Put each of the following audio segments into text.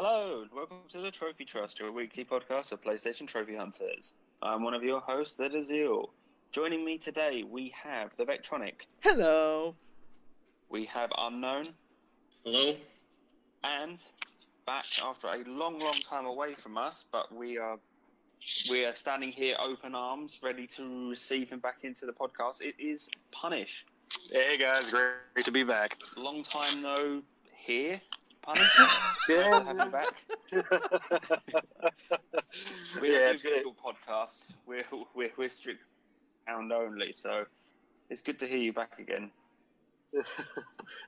Hello, and welcome to the Trophy Trust, your weekly podcast of PlayStation Trophy Hunters. I'm one of your hosts, the Dazil. Joining me today, we have the Vectronic. Hello. We have Unknown. Hello. And back after a long time away from us, but we are standing here open arms, ready to receive him back into the podcast. It is Punish. Hey guys, great to be back. Long time no here. Punish. Yeah. Nice to have you back. We Yeah, don't it's do good. Google podcasts. We're strict sound only, so it's good to hear you back again.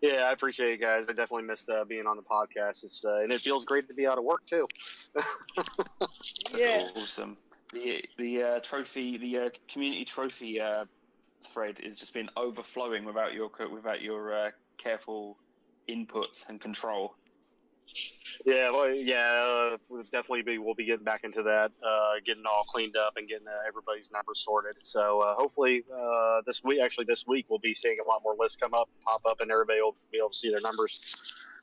Yeah, I appreciate it, guys. I definitely missed being on the podcast. And it feels great to be out of work too. That's awesome. The trophy, the community trophy thread has just been overflowing without your careful input and control. Yeah, well, we'll be getting back into that, getting all cleaned up and getting everybody's numbers sorted. So hopefully this week we'll be seeing a lot more lists pop up, and everybody will be able to see their numbers.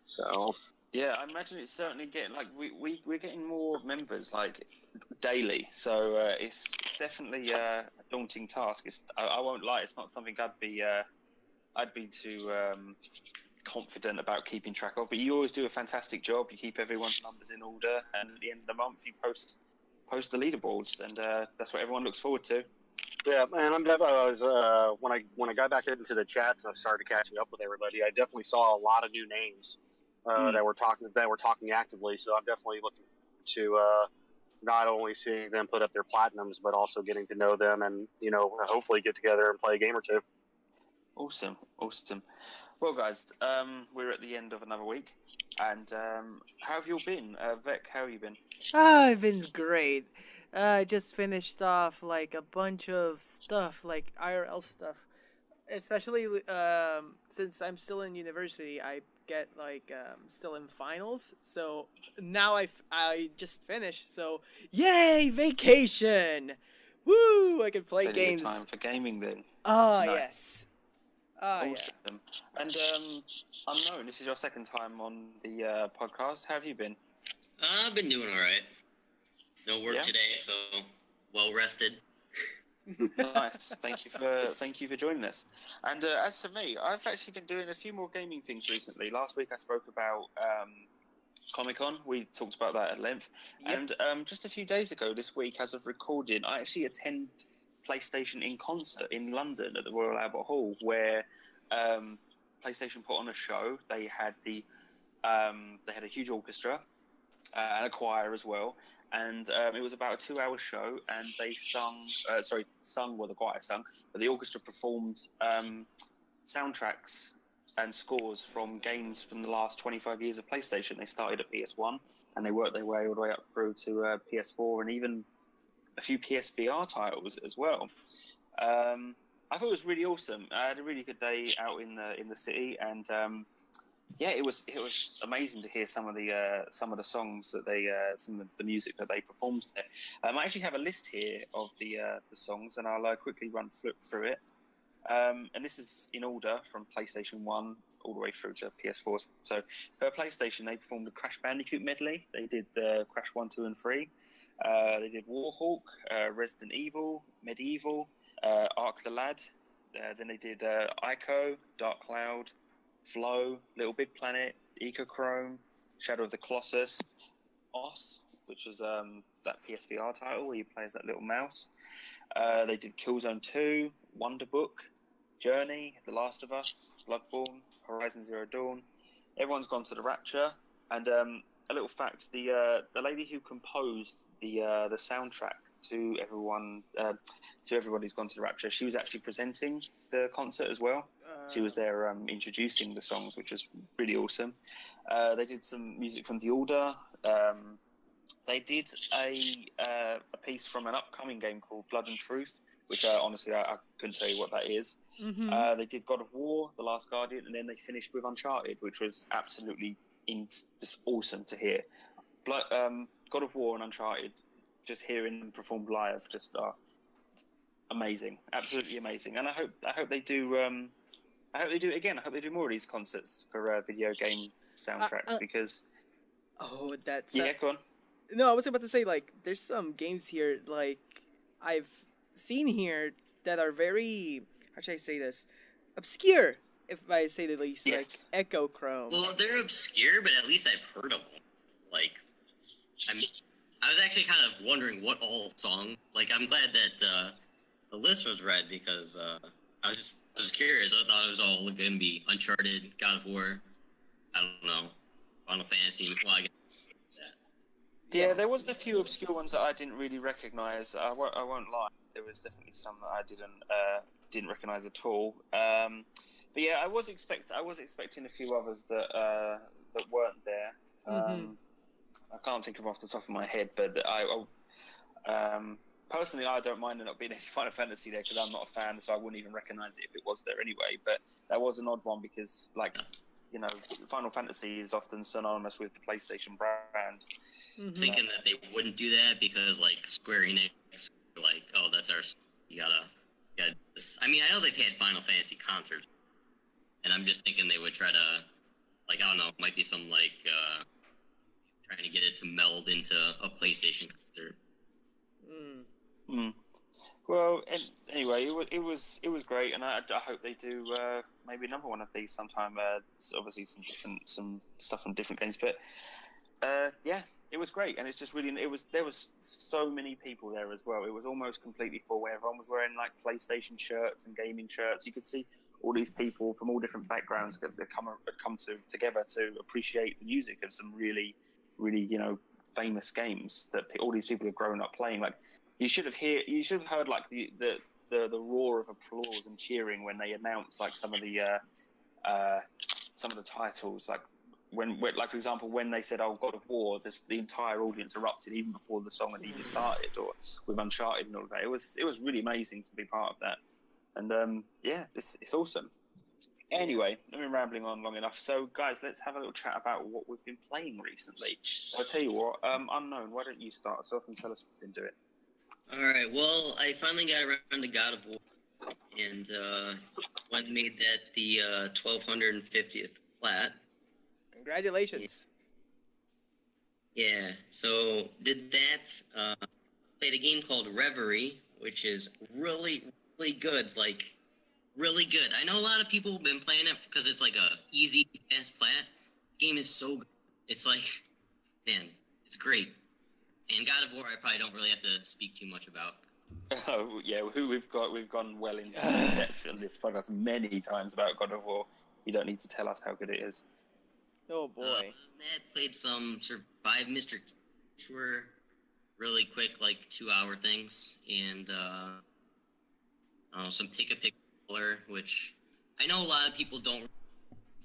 So yeah, I imagine it's certainly getting we're getting more members daily. So it's definitely a daunting task. I won't lie, it's not something I'd be too confident about keeping track of, but you always do a fantastic job. You keep everyone's numbers in order, and at the end of the month you post the leaderboards, and that's what everyone looks forward to. yeah, and when I got back into the chats and I started catching up with everybody, I definitely saw a lot of new names that were talking actively. So I'm definitely looking forward to not only seeing them put up their platinums, but also getting to know them, and hopefully get together and play a game or two. Awesome. Well, guys, we're at the end of another week, and how have you all been? Vec, how have you been? I've been great. I just finished off a bunch of stuff, like IRL stuff. Especially since I'm still in university, I get still in finals. So now I just finished. So yay, vacation! Woo! I can play Plenty games. of time for gaming then. Ah, Nice. yes. Awesome. Yeah. And Unknown, this is your second time on the podcast. How have you been? I've been doing all right. No work today, so well rested. Nice. Thank you for joining us. And as for me, I've actually been doing a few more gaming things recently. Last week I spoke about Comic-Con. We talked about that at length. Yep. And just a few days ago, this week, as of recording, I actually attend PlayStation in concert in London at the Royal Albert Hall, where PlayStation put on a show. They had a huge orchestra and a choir as well, and it was about a 2-hour show. And they the choir sung, but the orchestra performed soundtracks and scores from games from the last 25 years of PlayStation. They started at PS1 and they worked their way all the way up through to PS4 and even a few PSVR titles as well. I thought it was really awesome. I had a really good day out in the city, and it was amazing to hear some of the songs that some of the music that they performed there. I actually have a list here of the songs, and I'll quickly flip through it. And this is in order from PlayStation 1 all the way through to PS4. So for PlayStation, they performed the Crash Bandicoot medley. They did the Crash 1, 2, and 3. They did Warhawk, Resident Evil, Medieval, Ark the Lad. Then they did Ico, Dark Cloud, Flow, Little Big Planet, Ecochrome, Shadow of the Colossus, Os, which was that PSVR title where you play as that little mouse. They did Killzone 2, Wonder Book, Journey, The Last of Us, Bloodborne, Horizon Zero Dawn. Everyone's gone to the Rapture, and a little fact: the lady who composed the soundtrack to Everybody's Gone to the Rapture, she was actually presenting the concert as well. She was there introducing the songs, which was really awesome. They did some music from The Order. They did a piece from an upcoming game called Blood and Truth, which honestly I couldn't tell you what that is. Mm-hmm. They did God of War, The Last Guardian, and then they finished with Uncharted, which was absolutely just awesome to hear. God of War and Uncharted, just hearing them performed live, just amazing, absolutely amazing. And I hope they do. I hope they do it again. I hope they do more of these concerts for video game soundtracks because Oh, that's Yeah, go on. no. I was about to say like there's some games here like I've seen here that are very how should I say this obscure if I say the least. Yes. Like Echo Chrome. Well, they're obscure, but at least I've heard of them. Like, I was actually kind of wondering what all song. Like, I'm glad that the list was read because I was curious. I thought it was all going to be Uncharted, God of War. I don't know, Final Fantasy. Well, I guess that. Yeah, there was a few obscure ones that I didn't really recognise. I won't lie. There was definitely some that I didn't recognise at all. But yeah, I was expecting a few others that weren't there. I can't think of off the top of my head, but personally, I don't mind there not being any Final Fantasy there because I'm not a fan, so I wouldn't even recognise it if it was there anyway. But that was an odd one because, like, you know, Final Fantasy is often synonymous with the PlayStation brand. Thinking that they wouldn't do that because, like, Square Enix, like, oh, that's our, you gotta. I mean, I know they've had Final Fantasy concerts, and I'm just thinking they would try to, like, I don't know, it might be some like trying to get it to meld into a PlayStation concert. Well, anyway, it was great, and I hope they do maybe another one of these sometime. Obviously, some stuff on different games, but yeah, it was great, and it's just really there was so many people there as well. It was almost completely full. Where everyone was wearing like PlayStation shirts and gaming shirts. You could see all these people from all different backgrounds that come together to appreciate the music of some really, really famous games that all these people have grown up playing. Like you should have heard like the roar of applause and cheering when they announced like some of the titles, like when like for example when they said, "Oh, God of War," the entire audience erupted even before the song had even started, or with Uncharted and all of that. It was really amazing to be part of that, and yeah, it's awesome. Anyway, I've been rambling on long enough. So, guys, let's have a little chat about what we've been playing recently. So, I'll tell you what, Unknown, why don't you start us off and tell us what you've been doing? All right. Well, I finally got around to God of War, and went and made that the 1250th plat. Congratulations. Yeah. So did that. Played a game called Reverie, which is really, really good. Like, really good. I know a lot of people have been playing it because it's like a easy, fast plat. The game is so good. It's like, man, it's great. And God of War, I probably don't really have to speak too much about. Oh yeah, we've gone well in depth on this podcast many times about God of War. You don't need to tell us how good it is. Oh boy. Matt played some Survive Mr. which were really quick, like 2-hour things, and some Pick a Color, which I know a lot of people don't,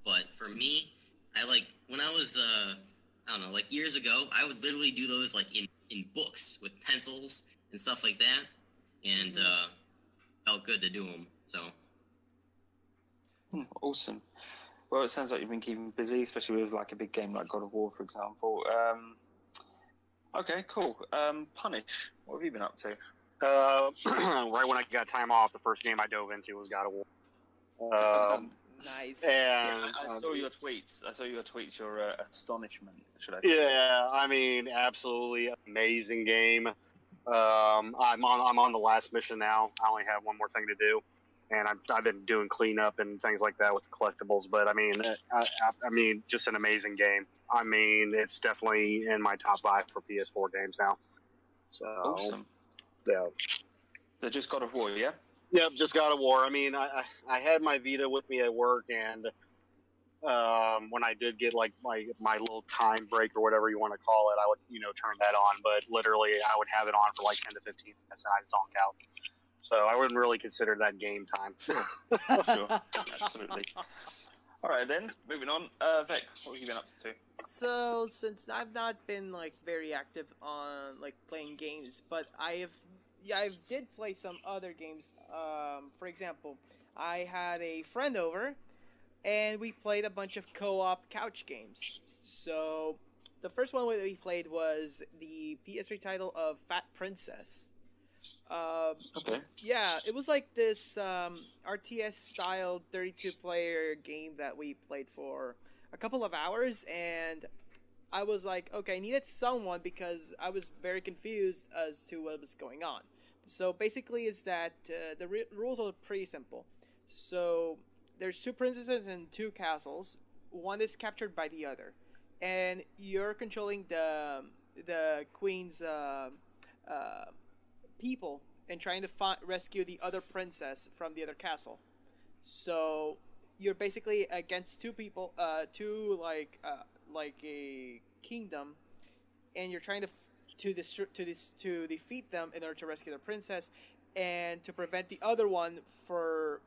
but for me, I like when I was I don't know, like years ago, I would literally do those like in books with pencils and stuff like that, and felt good to do them. So awesome. Well, it sounds like you've been keeping busy, especially with like a big game like God of War, for example. Okay, cool. Punish, what have you been up to? Right when I got time off, the first game I dove into was God of War. Nice. And yeah, I saw your tweets. Your astonishment, should I say? Yeah, I mean, absolutely amazing game. I'm on the last mission now. I only have one more thing to do, and I've been doing cleanup and things like that with collectibles. But I mean, I mean, just an amazing game. I mean, it's definitely in my top 5 for PS4 games now. So awesome. Yeah. So just God of War, yeah. Yep, just God of War. I mean, I had my Vita with me at work, and when I did get like my little time break or whatever you want to call it, I would turn that on. But literally, I would have it on for like 10 to 15 minutes, and I'd zonk out. So I wouldn't really consider that game time. Sure, absolutely. All right, then moving on. Vec, what have you been up to? So since I've not been like very active on like playing games, but I did play some other games. For example, I had a friend over, and we played a bunch of co-op couch games. So the first one that we played was the PS3 title of Fat Princess. Okay. Yeah, it was like this RTS style 32-player game that we played for a couple of hours, and I was like, okay, I needed someone because I was very confused as to what was going on. So basically, is that the rules are pretty simple. So there's two princesses and two castles. One is captured by the other, and you're controlling the queen's people and trying to rescue the other princess from the other castle. So you're basically against two people, like a kingdom, and you're trying to defeat them in order to rescue the princess and to prevent the other one for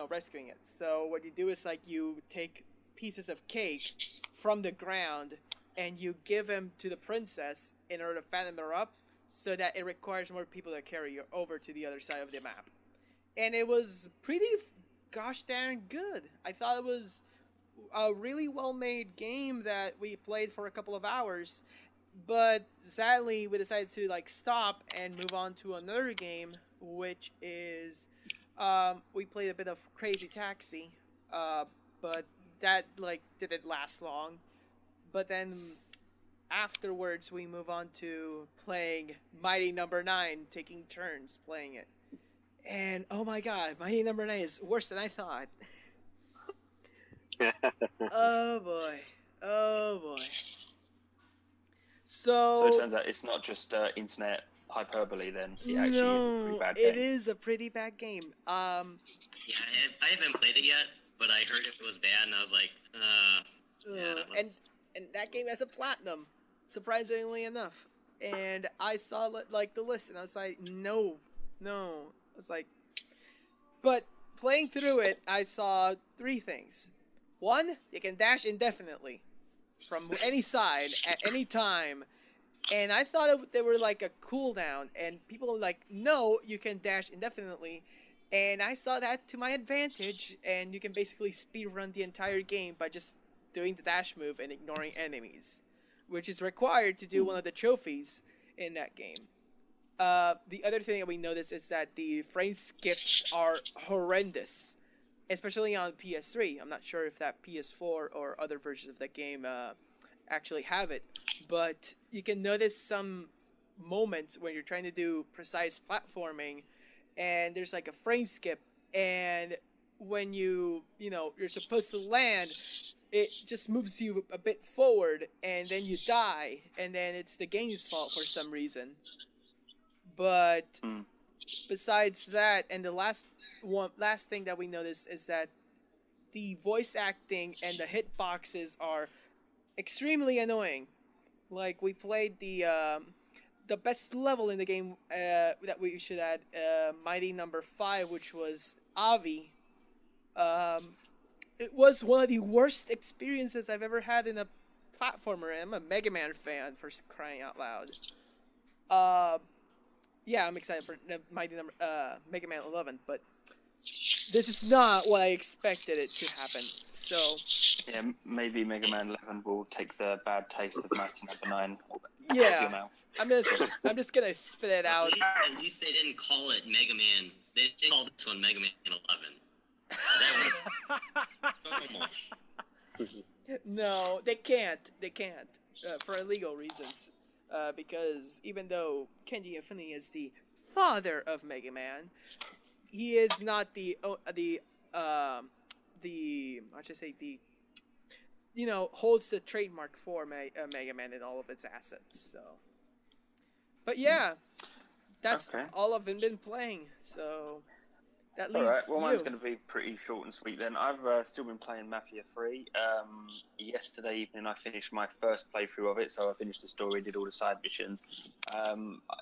rescuing it. So what you do is like you take pieces of cake from the ground and you give them to the princess in order to fatten her up, so that it requires more people to carry you over to the other side of the map. And it was pretty gosh darn good. I thought it was a really well-made game that we played for a couple of hours, but sadly we decided to stop and move on to another game, which is we played a bit of Crazy Taxi, but that didn't last long. But then afterwards we move on to playing Mighty Number 9, taking turns playing it. And oh my god, Mighty Number 9 is worse than I thought. Oh boy. So it turns out it's not just internet hyperbole then. It actually is a pretty bad game. It is a pretty bad game. Yeah, I haven't played it yet, but I heard it was bad, and I was like, and that game has a platinum, surprisingly enough. And I saw the list, and I was like, no. I was like, but playing through it, I saw three things. One, you can dash indefinitely from any side at any time. And I thought they were like a cooldown, and people were like, no, you can dash indefinitely. And I saw that to my advantage, and you can basically speedrun the entire game by just doing the dash move and ignoring enemies, which is required to do one of the trophies in that game. The other thing that we noticed is that the frame skips are horrendous, especially on PS3. I'm not sure if that PS4 or other versions of that game actually have it, but you can notice some moments when you're trying to do precise platforming, and there's like a frame skip, and when you're supposed to land, it just moves you a bit forward, and then you die, and then it's the game's fault for some reason. But besides that, and the last thing that we noticed is that the voice acting and the hitboxes are extremely annoying. Like, we played the best level in the game that we should add, Mighty Number 5, which was Avi. It was one of the worst experiences I've ever had in a platformer. I'm a Mega Man fan, for crying out loud. Yeah, I'm excited for Mega Man 11, but this is not what I expected it to happen. So yeah, maybe Mega Man 11 will take the bad taste of Mighty Number 9 out of your mouth. I'm just gonna spit it out. At least they didn't call it Mega Man. They didn't call this one Mega Man 11. So much. No, they can't. For illegal reasons. Because even though Kenji Infinity is the father of Mega Man, he is not holds the trademark for Mega Man and all of its assets. So, but yeah, that's all I've been playing. So that leaves Alright, well, you. mine's going to be pretty short and sweet then. I've still been playing Mafia 3. Yesterday evening I finished my first playthrough of it, so I finished the story, did all the side missions.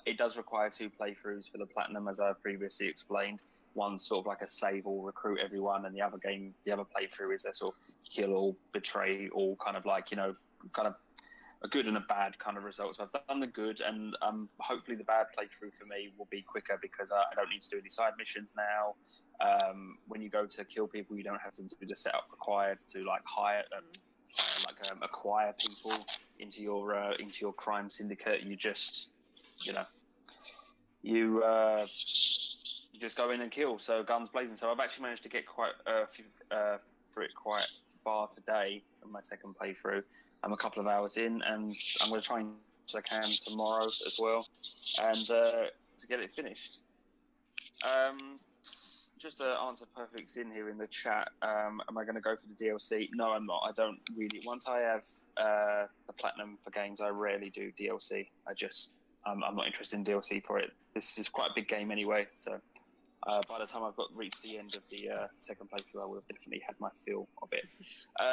It does require 2 playthroughs for the platinum, as I've previously explained. One's sort of like a save all, recruit everyone, and the other playthrough is a sort of kill all, betray all, kind of like, kind of a good and a bad kind of result. So I've done the good, and hopefully the bad playthrough for me will be quicker because I don't need to do any side missions now. When you go to kill people, you don't have to do the setup required to hire, acquire people into your crime syndicate. You just, you just go in and kill. So guns blazing. So I've actually managed to get quite through it quite far today in my second playthrough. I'm a couple of hours in, and I'm going to try as I can tomorrow as well, and to get it finished. Just to answer Perfect Sin here in the chat, am I going to go for the DLC? No, I'm not. I don't really. Once I have the platinum for games, I rarely do DLC. I'm not interested in DLC for it. This is quite a big game anyway, so by the time I've reached the end of the second playthrough, I would have definitely had my feel of it.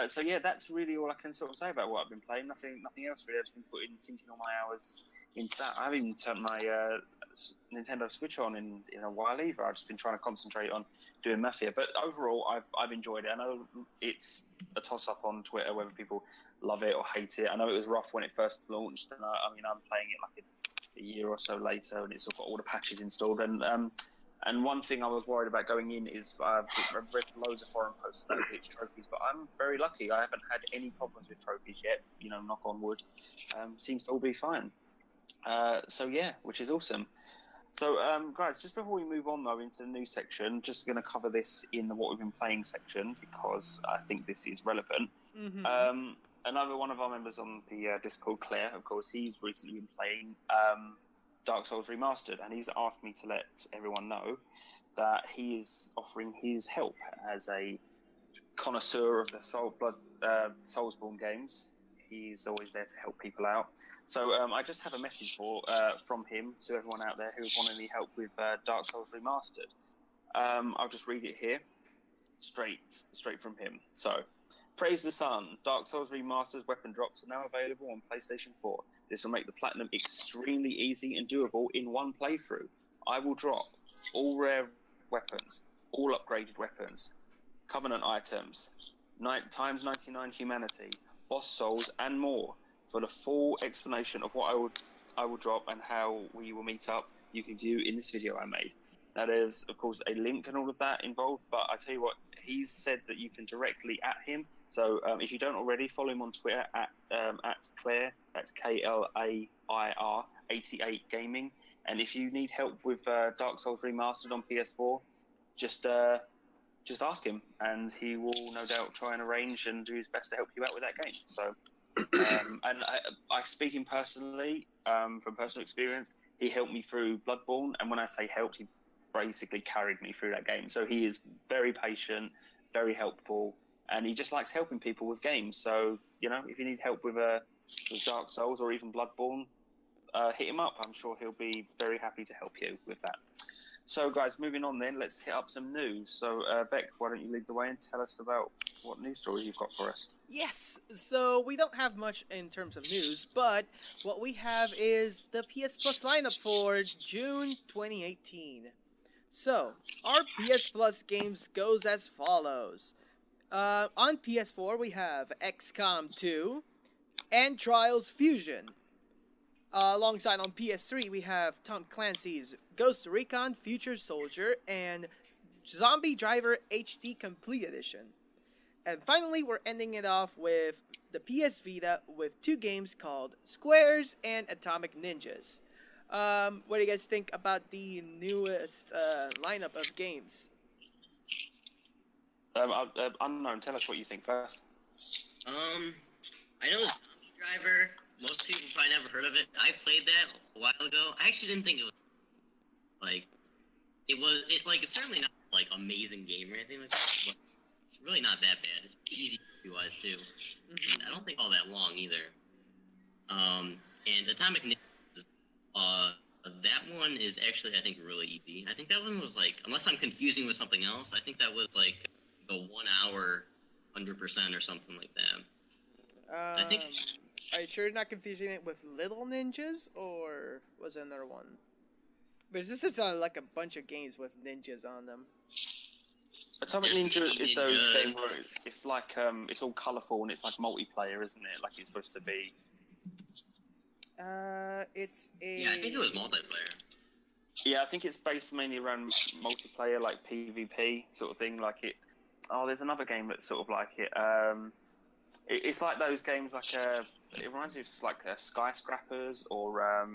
So yeah, that's really all I can sort of say about what I've been playing. Nothing else really. I've just been sinking all my hours into that. I haven't even turned my Nintendo Switch on in a while either. I've just been trying to concentrate on doing Mafia. But overall, I've enjoyed it. I know it's a toss-up on Twitter whether people love it or hate it. I know it was rough when it first launched, and I mean, I'm playing it like a year or so later, and it's got all the patches installed. And one thing I was worried about going in is I've read loads of forum posts about glitch trophies, but I'm very lucky. I haven't had any problems with trophies yet. You know, knock on wood. Seems to all be fine. So yeah, which is awesome. So guys, just before we move on though into the new section, just going to cover this in the what we've been playing section because I think this is relevant. Mm-hmm. Another one of our members on the Discord, Claire, of course, he's recently been playing Dark Souls Remastered, and he's asked me to let everyone know that he is offering his help as a connoisseur of the Soulsborne games. He's always there to help people out. So I just have a message from him to everyone out there who want any help with Dark Souls Remastered. I'll just read it here, straight from him. So, praise the sun. Dark Souls Remastered's weapon drops are now available on PlayStation 4. This will make the platinum extremely easy and doable in one playthrough. I will drop all rare weapons, all upgraded weapons, Covenant items, times 99 humanity, boss souls, and more. For the full explanation of what I will drop and how we will meet up, you can view in this video I made. Now, there's, of course, a link and all of that involved, but I tell you what, he's said that you can directly at him. So if you don't already, follow him on Twitter at Claire, that's Klair, 88 Gaming. And if you need help with Dark Souls Remastered on PS4, just ask him, and he will no doubt try and arrange and do his best to help you out with that game. So, and I speaking personally, from personal experience, he helped me through Bloodborne, and when I say helped, he basically carried me through that game. So he is very patient, very helpful, and he just likes helping people with games. So, you know, if you need help with Dark Souls or even Bloodborne, hit him up. I'm sure he'll be very happy to help you with that. So, guys, moving on then, let's hit up some news. So, Beck, why don't you lead the way and tell us about what news stories you've got for us? Yes, so we don't have much in terms of news, but what we have is the PS Plus lineup for June 2018. So, our PS Plus games goes as follows. On PS4, we have XCOM 2 and Trials Fusion. Alongside on PS3, we have Tom Clancy's Ghost Recon Future Soldier and Zombie Driver HD Complete Edition. And finally, we're ending it off with the PS Vita with two games called Squares and Atomic Ninjas. What do you guys think about the newest lineup of games? Unknown, tell us what you think first. I know Zombie Driver. Most people probably never heard of it. I played that a while ago. I actually didn't think it was it's certainly not like amazing game or anything like that. But it's really not that bad. It's easy wise too. Mm-hmm. I don't think all that long either. And Atomic Ninjas, that one is actually I think really easy. I think that one was like, unless I'm confusing with something else, I think that was like the 1 hour 100% or something like that. I think. Are you sure you're not confusing it with Little Ninjas, or was it another one? Because this is like a bunch of games with ninjas on them. Atomic Ninja is those games where it's like it's all colourful and it's like multiplayer, isn't it? Like it's supposed to be. It's a. Yeah, I think it was multiplayer. Yeah, I think it's based mainly around multiplayer, like PvP sort of thing. Like it. Oh, there's another game that's sort of like it. It's like those games like it reminds me of like Skyscrapers or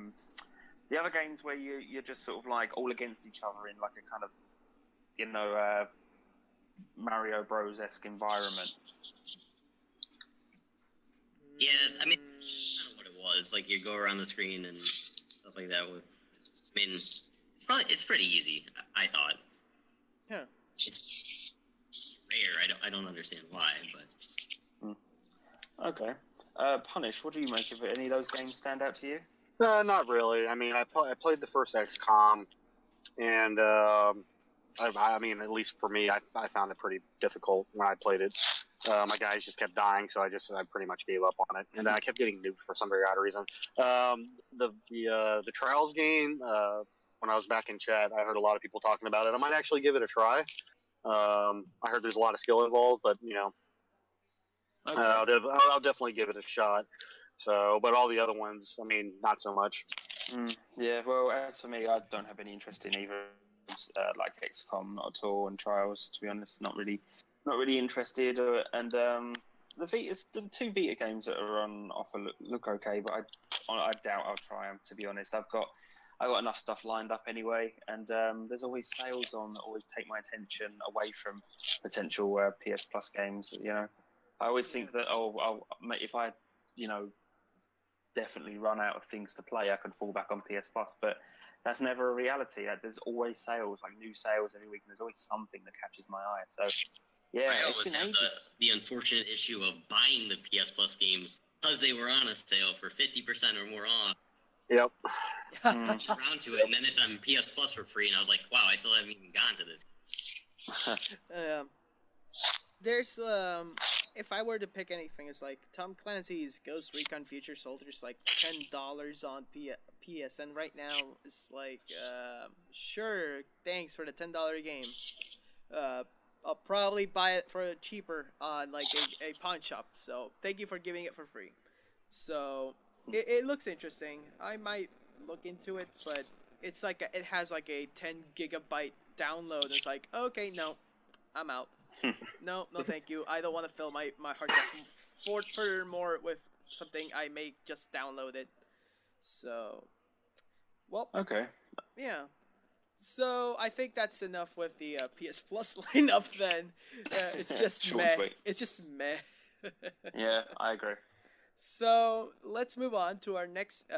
the other games where you're just sort of like all against each other in like a kind of Mario Bros-esque environment. Yeah, I mean, that's kind of what it was. Like, you go around the screen and stuff like that. With, I mean, it's pretty easy. I thought. Yeah. It's rare. I don't understand why, but. Okay. Punish. What do you make of it? Any of those games stand out to you? Not really. I mean, I played the first XCOM, and I mean, at least for me, I found it pretty difficult when I played it. My guys just kept dying, so I pretty much gave up on it, and I kept getting nuked for some very odd reason. The Trials game, when I was back in chat, I heard a lot of people talking about it. I might actually give it a try. I heard there's a lot of skill involved, but Okay. I'll definitely give it a shot. So, but all the other ones, I mean, not so much. Yeah, well, as for me, I don't have any interest in either, like XCOM, not at all, and Trials. To be honest, not really interested. And the two Vita games that are on offer look okay, but I doubt I'll try them. To be honest, I got enough stuff lined up anyway, and there's always sales on that always take my attention away from potential PS Plus games. I always think that if I definitely run out of things to play, I can fall back on PS Plus, but that's never a reality. There's always sales, like new sales every week, and there's always something that catches my eye. So, yeah, I it's always been have ages. the unfortunate issue of buying the PS Plus games because they were on a sale for 50% or more off. Yep. Around to it, and then it's on PS Plus for free, and I was like, wow, I still haven't even gotten to this. There's if I were to pick anything, it's like Tom Clancy's Ghost Recon Future Soldiers, like $10 on PSN right now. It's like, sure, thanks for the $10 game. I'll probably buy it for cheaper on like a pawn shop. So thank you for giving it for free. So it looks interesting. I might look into it, but it's like it has like a 10 gigabyte download. It's like, okay, no, I'm out. No, thank you. I don't want to fill my hard disk furthermore with something I may just download it. So, well, Okay. yeah. So I think that's enough with the PS Plus lineup. Then it's just Short meh. and sweet. It's just meh. Yeah, I agree. So let's move on to our next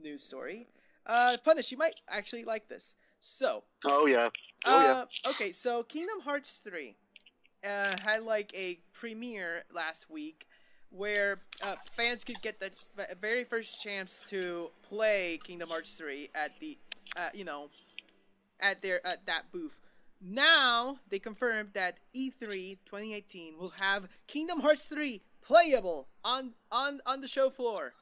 news story. Punish, you might actually like this. So, Oh yeah. okay, so Kingdom Hearts 3 had like a premiere last week where fans could get the very first chance to play Kingdom Hearts 3 at the at that booth. Now they confirmed that E3 2018 will have Kingdom Hearts 3 playable on the show floor.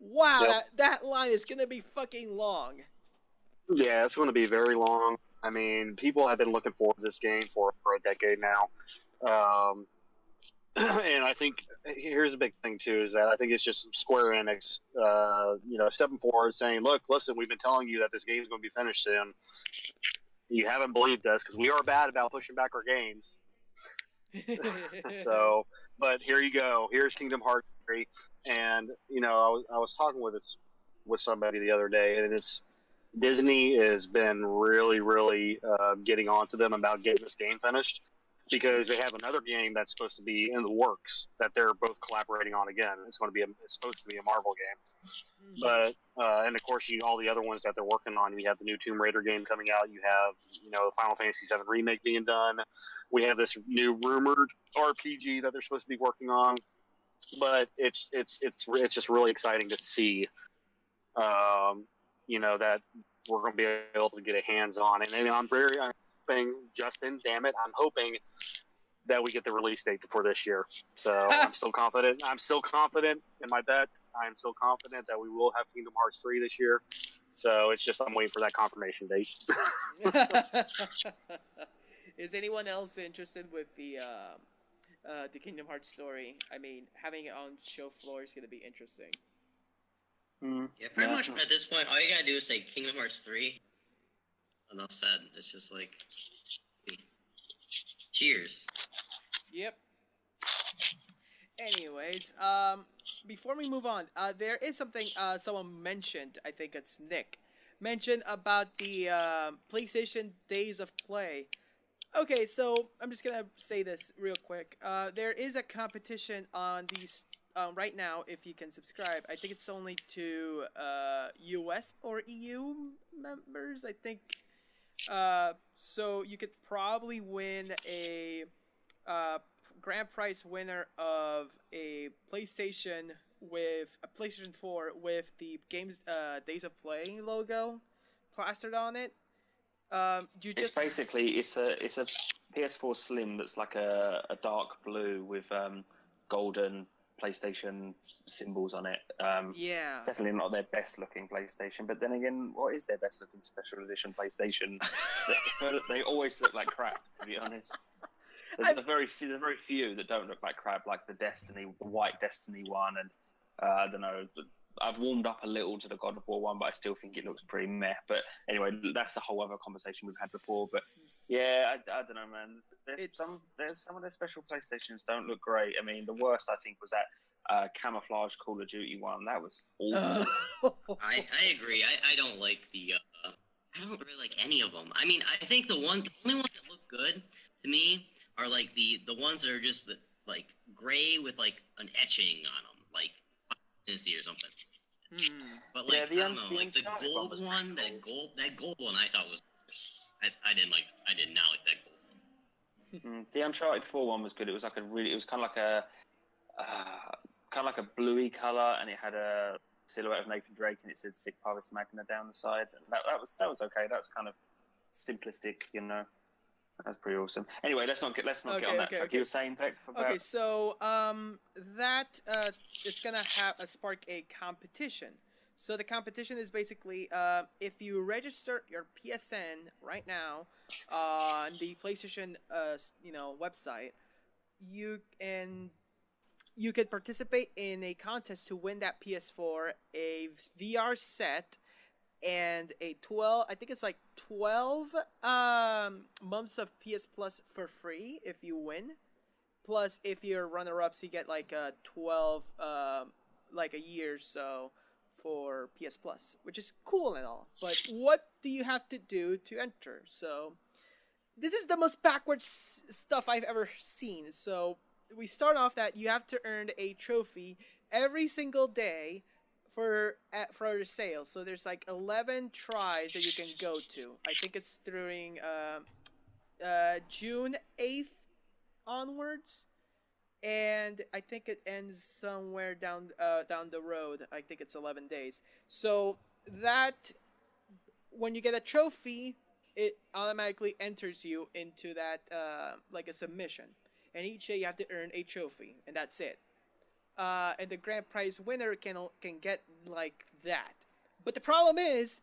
Wow, Yep. that line is gonna be fucking long. Yeah, it's going to be very long. I mean, people have been looking forward to this game for a decade now. And I think here's a big thing too, is that I think it's just Square Enix, stepping forward saying, look, listen, we've been telling you that this game's going to be finished soon. You haven't believed us because we are bad about pushing back our games. So, but here you go. Here's Kingdom Hearts 3. And, I was talking with somebody the other day, and it's Disney has been really, really getting on to them about getting this game finished, because they have another game that's supposed to be in the works that they're both collaborating on again. It's supposed to be a Marvel game, but and of course, all the other ones that they're working on. You have the new Tomb Raider game coming out. You have the Final Fantasy VII remake being done. We have this new rumored RPG that they're supposed to be working on. But it's just really exciting to see. That we're going to be able to get a hands on. And I'm hoping, Justin, damn it, I'm hoping that we get the release date for this year. So I'm still confident. I'm still confident in my bet. I'm still confident that we will have Kingdom Hearts 3 this year. So it's just I'm waiting for that confirmation date. Is anyone else interested with the Kingdom Hearts story? I mean, having it on show floor is going to be interesting. Yeah, pretty much at this point, all you gotta do is say Kingdom Hearts 3. Enough said. It's just like, cheers. Yep. Anyways, before we move on, there is something someone mentioned. I think it's Nick mentioned about the PlayStation Days of Play. Okay, so I'm just gonna say this real quick. There is a competition on right now, if you can subscribe, I think it's only to US or EU members. I think. So you could probably win a grand prize winner of a PlayStation 4 with the game's Days of Playing logo plastered on it. It's basically it's a PS4 Slim that's like a dark blue with golden PlayStation symbols on it. Yeah, It's definitely not their best looking PlayStation, but then again, what is their best looking special edition PlayStation? They always look like crap, to be honest. There's very few that don't look like crap, like the white Destiny one, and I don't know. I've warmed up a little to the God of War one, but I still think it looks pretty meh. But anyway, that's a whole other conversation we've had before. But yeah, I don't know, man. There's some of their special PlayStations don't look great. I mean, the worst I think was that camouflage Call of Duty one. That was awful. I agree. I don't like I don't really like any of them. I mean, I think the only ones that look good to me are like the ones that are just like gray with like an etching on them, like Odyssey or something. But like I don't know, like the gold one, that gold one, I thought was I did not like that gold one. The Uncharted 4 one was good. It was kind of like a bluey color, and it had a silhouette of Nathan Drake, and it said "Sic Parvis Magna" down the side. And that was okay. That was kind of simplistic, you know. That's pretty awesome. Anyway, let's not get on that track. Okay. You were saying, Vic, about... Okay, so that it's gonna spark a competition. So the competition is basically if you register your PSN right now on the PlayStation website, you could participate in a contest to win that PS4, a VR set, and a 12 months of PS Plus for free if you win. Plus, if you're runner-ups, you get like a 12 like a year or so for PS Plus, which is cool and all. But what do you have to do to enter? So this is the most backwards stuff I've ever seen. So we start off that you have to earn a trophy every single day for the sale. So there's like 11 tries that you can go to. I think it's during June 8th onwards, and I think it ends somewhere down the road. I think it's 11 days. So that when you get a trophy, it automatically enters you into that like a submission, and each day you have to earn a trophy, and that's it. And the grand prize winner can get like that. But the problem is,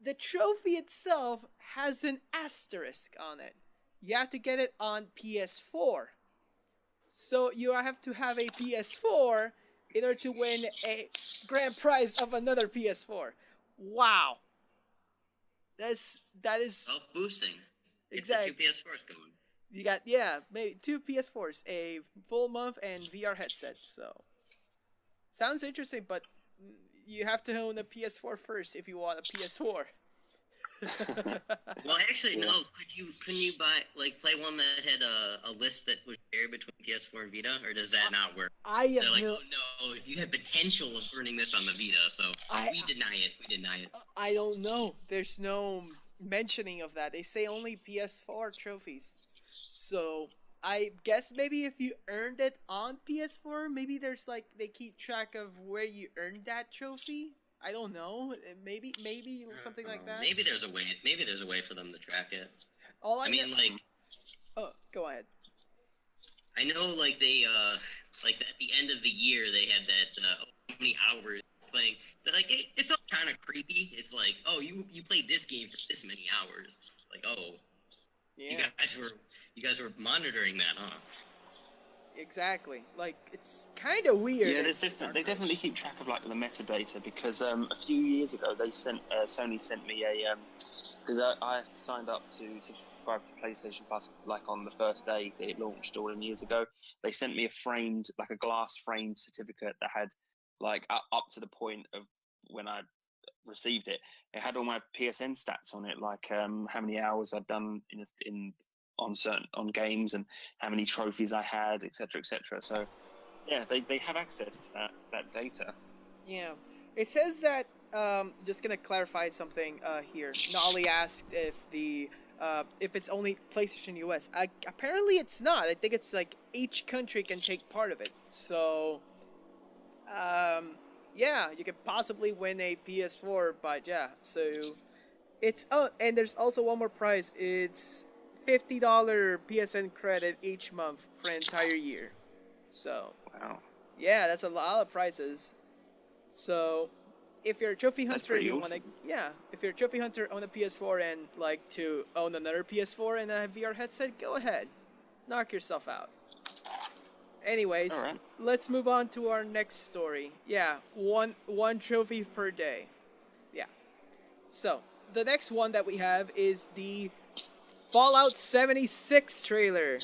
the trophy itself has an asterisk on it. You have to get it on PS4. So you have to have a PS4 in order to win a grand prize of another PS4. Wow. That is self-boosting. Exactly. Get the 2 PS4s going. You got, maybe 2 PS4s, a full month, and VR headset. So, sounds interesting, but you have to own a PS4 first if you want a PS4. Well, actually, no. Couldn't you play one that had a list that was shared between PS4 and Vita, or does that not work? They're like, oh no, you had potential of earning this on the Vita, so we deny it. We deny it. I don't know. There's no mentioning of that. They say only PS4 trophies. So I guess maybe if you earned it on PS4, maybe there's they keep track of where you earned that trophy. I don't know. Maybe something like that. Maybe there's a way. Maybe there's a way for them to track it. Oh, go ahead. I know, they at the end of the year they had that how many hours playing. But it felt kind of creepy. It's like, oh, you played this game for this many hours. Like, oh, yeah. You guys were monitoring that, huh? Exactly. It's kind of weird. Yeah, they definitely keep track of the metadata, because a few years ago Sony sent me a because I signed up to subscribe to PlayStation Plus on the first day that it launched all them years ago. They sent me a glass framed certificate that had up to the point of when I received it. It had all my PSN stats on it, how many hours I'd done on games and how many trophies I had, etc., etc. So Yeah, they have access to that data. Yeah. It says that, just gonna clarify something here. Nolly asked if it's only PlayStation US. Apparently it's not. I think it's like each country can take part of it. So, yeah, you could possibly win a PS4, but yeah, so it's and there's also one more prize. It's $50 PSN credit each month for an entire year. So, Wow, yeah, that's a lot of prizes. So, if you're a trophy that's hunter and pretty you awesome. if you're a trophy hunter on a PS4 and like to own another PS4 and a VR headset, go ahead, knock yourself out. Anyways, All right. let's move on to our next story. Yeah, one trophy per day. Yeah. So the next one that we have is the Fallout 76 trailer.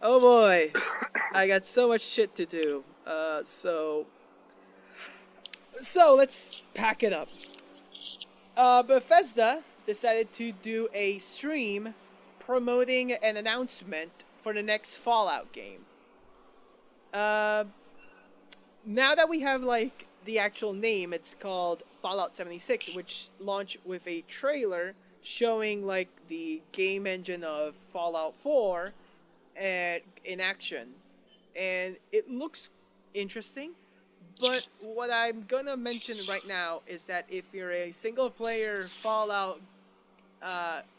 Oh boy, I got so much shit to do. So let's pack it up. Bethesda decided to do a stream promoting an announcement for the next Fallout game. Uh, Now that we have like the actual name, it's called Fallout 76, which launched with a trailer showing like the game engine of Fallout 4 in action, and it looks interesting. But what I'm gonna mention right now is that if you're a single player Fallout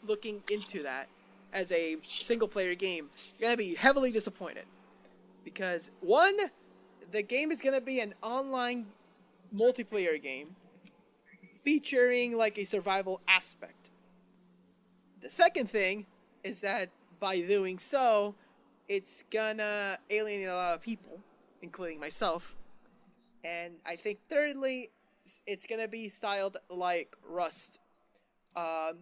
looking into that as a single player game, you're gonna be heavily disappointed. Because one, the game is gonna be an online multiplayer game featuring like a survival aspect. The second thing is that by doing so, it's gonna alienate a lot of people, including myself. And I think thirdly, it's gonna be styled like Rust.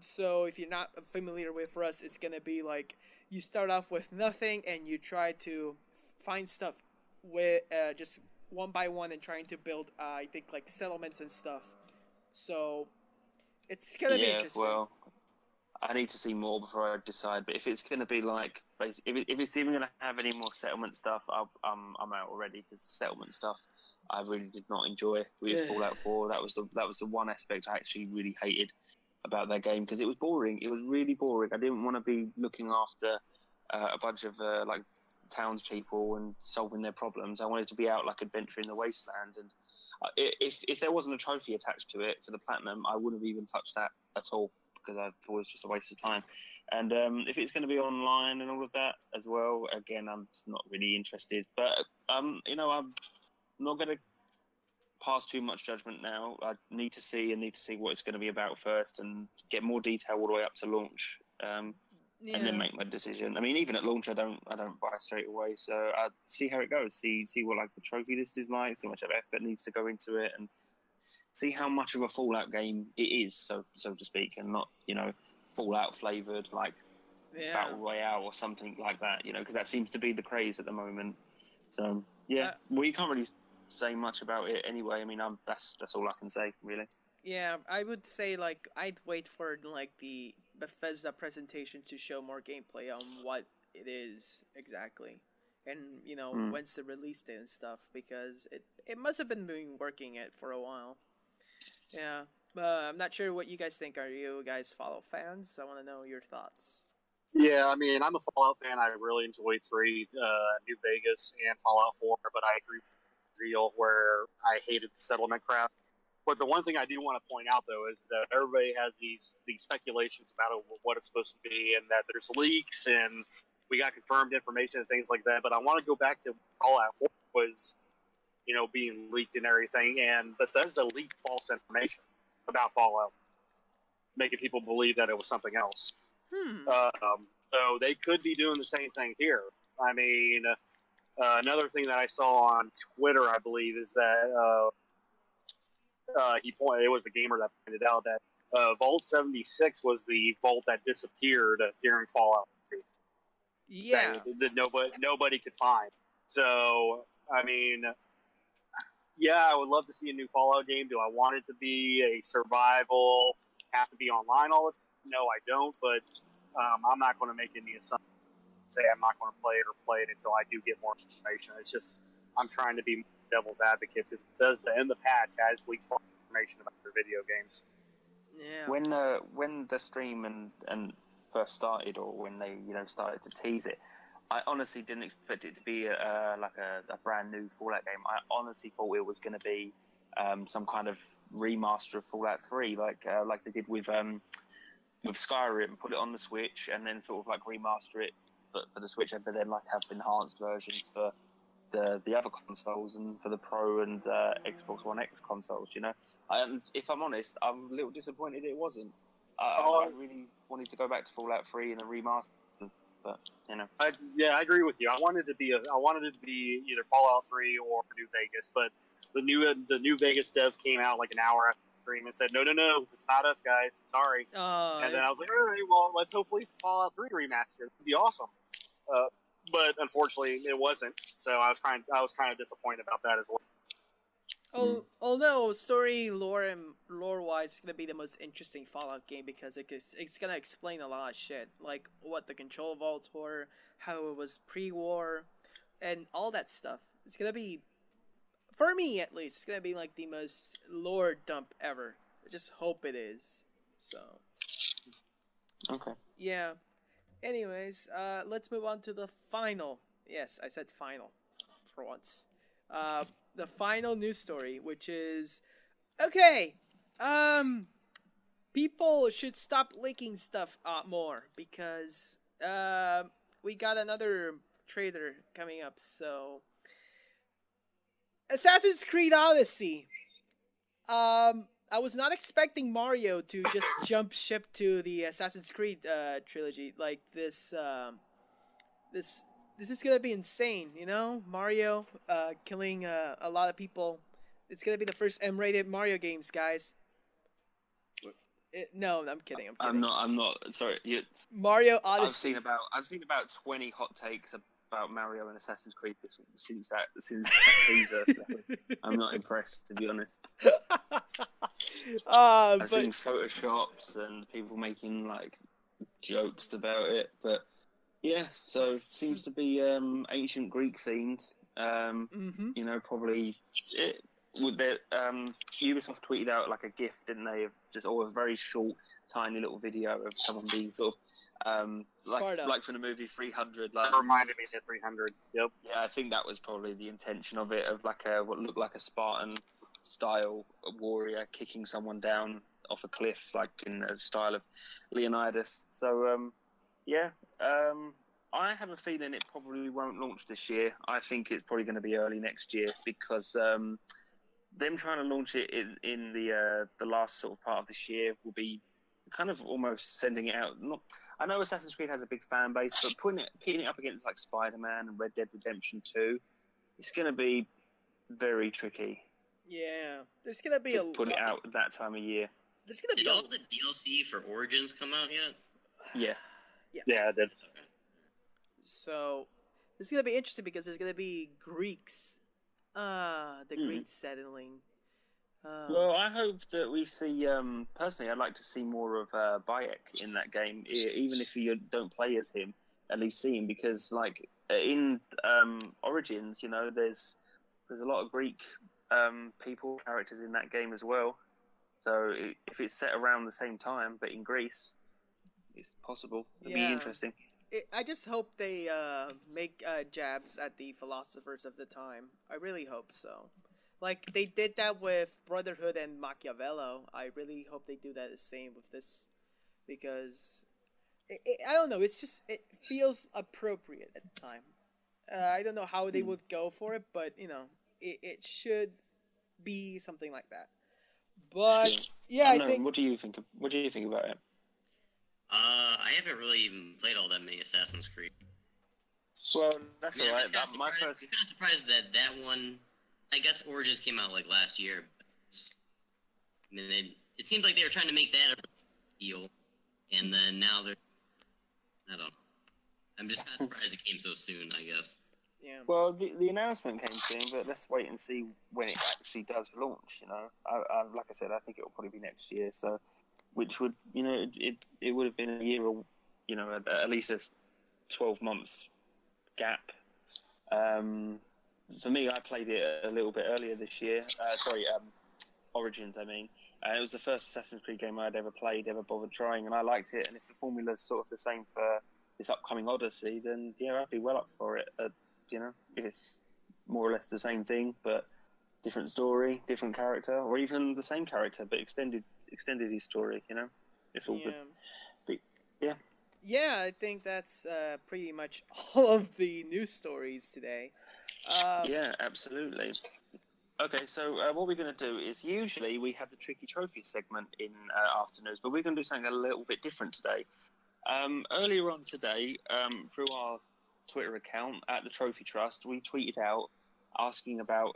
So if you're not familiar with Rust, it's gonna be like you start off with nothing and you try to find stuff with just one by one and trying to build, I think, like settlements and stuff. So it's gonna be Yeah, interesting. well, I need to see more before I decide. But if it's going to be like, if it's even going to have any more settlement stuff, I'm out already because the settlement stuff I really did not enjoy with Fallout 4. That was the one aspect I actually really hated about that game because it was boring. It was really boring. I didn't want to be looking after a bunch of like townspeople and solving their problems. I wanted to be out like adventuring the wasteland. And if there wasn't a trophy attached to it for the platinum, I wouldn't have even touched that at all because I thought it was just a waste of time. And if it's going to be online and all of that as well, again, I'm just not really interested. But I'm not going to pass too much judgment now. I need to see what it's going to be about first and get more detail all the way up to launch. And then make my decision. I mean, even at launch, I don't buy straight away. So I see how it goes. See what like the trophy list is like. See how much effort needs to go into it, and see how much of a Fallout game it is, so to speak, and not Fallout flavored like Battle Royale or something like that. Because that seems to be the craze at the moment. So yeah, we can't really say much about it anyway. I mean, that's all I can say really. Yeah, I would say like I'd wait for like the Bethesda presentation to show more gameplay on what it is exactly, and when's the release date and stuff because it must have been working it for a while. Yeah, I'm not sure what you guys think. Are you guys Fallout fans? I want to know your thoughts. Yeah, I mean, I'm a Fallout fan. I really enjoyed 3, New Vegas, and Fallout 4, but I agree with Zeal where I hated the settlement crap. But the one thing I do want to point out, though, is that everybody has these speculations about what it's supposed to be, and that there's leaks, and we got confirmed information and things like that. But I want to go back to Fallout 4 was, being leaked and everything, and Bethesda leaked false information about Fallout, making people believe that it was something else. So they could be doing the same thing here. I mean, another thing that I saw on Twitter, I believe, is that it was a gamer that pointed out that Vault 76 was the vault that disappeared during Fallout 3. Yeah. That nobody could find. So, I mean, yeah, I would love to see a new Fallout game. Do I want it to be a survival, have to be online all the time? No, I don't, but I'm not going to make any assumptions, say I'm not going to play it or play it until I do get more information. It's just, I'm trying to be devil's advocate because Bethesda in the past has leaked information about their video games. Yeah. When the stream and first started, or when they started to tease it, I honestly didn't expect it to be like a brand new Fallout game. I honestly thought it was going to be some kind of remaster of Fallout 3, like they did with Skyrim, put it on the Switch and then sort of like remaster it for the Switch, but then like have enhanced versions for the other consoles and for the Pro and Xbox One X consoles. If I'm honest, I'm a little disappointed it wasn't. I really wanted to go back to Fallout 3 and a remaster, but I agree with you. I wanted it to be either Fallout 3 or New Vegas, but the New Vegas devs came out like an hour after the stream and said, no, it's not us, guys. Sorry. And then I was like, all right, well, let's hopefully Fallout 3 remaster. It'd be awesome. But unfortunately, it wasn't. So I was kind of disappointed about that as well. Although story lore wise, it's gonna be the most interesting Fallout game because it's gonna explain a lot of shit, like what the control vaults were, how it was pre-war, and all that stuff. It's gonna be, for me at least, it's gonna be like the most lore dump ever. I just hope it is. So. Okay. Yeah. Anyways, let's move on to the final. Yes, I said final for once. The final news story, which is okay. People should stop leaking stuff more because we got another trailer coming up. So, Assassin's Creed Odyssey. I was not expecting Mario to just jump ship to the Assassin's Creed trilogy. Like this is gonna be insane, Mario killing a lot of people. It's gonna be the first M-rated Mario games, guys. No, I'm kidding. I'm not. Sorry. Mario Odyssey. I've seen about 20 hot takes about Mario and Assassin's Creed since that teaser. So I'm not impressed, to be honest. I've seen photoshops and people making like jokes about it, but yeah. So it seems to be ancient Greek themed. Probably Ubisoft tweeted out like a GIF, didn't they, of just a very short, tiny little video of someone being sort of like from the movie 300. Like, that reminded me of 300. Yep. Yeah, I think that was probably the intention of it, of like what looked like a Spartan style warrior kicking someone down off a cliff, like in the style of Leonidas. So I have a feeling it probably won't launch this year. I think it's probably going to be early next year because them trying to launch it in the last sort of part of this year will be kind of almost sending it out. I know Assassin's Creed has a big fan base, but pitting it up against like Spider-Man and Red Dead Redemption 2, it's going to be very tricky. Yeah, there's going to be put it out at that time of year. There's going to be all the DLC for Origins come out yet? Yeah. Yes. Yeah, it did. Okay. So this is going to be interesting because there's going to be Greeks. The Greek settling. Well, I hope that we see. Personally, I'd like to see more of Bayek in that game, even if you don't play as him. At least see him, because like in Origins, there's a lot of Greek characters in that game as well. So if it's set around the same time, but in Greece, it's possible. It'd be interesting. I just hope they make jabs at the philosophers of the time. I really hope so. Like they did that with Brotherhood and Machiavello. I really hope they do that the same with this, because I don't know. It feels appropriate at the time. I don't know how they would go for it, but it should be something like that. But I think. What do you think about it? I haven't really even played all that many Assassin's Creed. Well, that's all right. I'm kind of surprised that one. I guess Origins came out like last year. But it seemed like they were trying to make that a deal, and then now they're. I don't know. I'm just kind of surprised it came so soon, I guess. Yeah. Well, the announcement came soon, but let's wait and see when it actually does launch. Like I said, I think it will probably be next year. So, which would it would have been a year or at least a 12 months gap. for me, I played it a little bit earlier this year. Origins, I mean. It was the first Assassin's Creed game I'd ever played, ever bothered trying, and I liked it. And if the formula's sort of the same for this upcoming Odyssey, then yeah, I'd be well up for it. You know, if it's more or less the same thing, but different story, different character, or even the same character but extended his story. You know, it's all good. But, yeah. Yeah, I think that's pretty much all of the news stories today. Yeah, absolutely. Okay, so what we're going to do is usually we have the Tricky Trophy segment in afternoons, but we're going to do something a little bit different today. Earlier on today, through our Twitter account at the Trophy Trust, we tweeted out asking about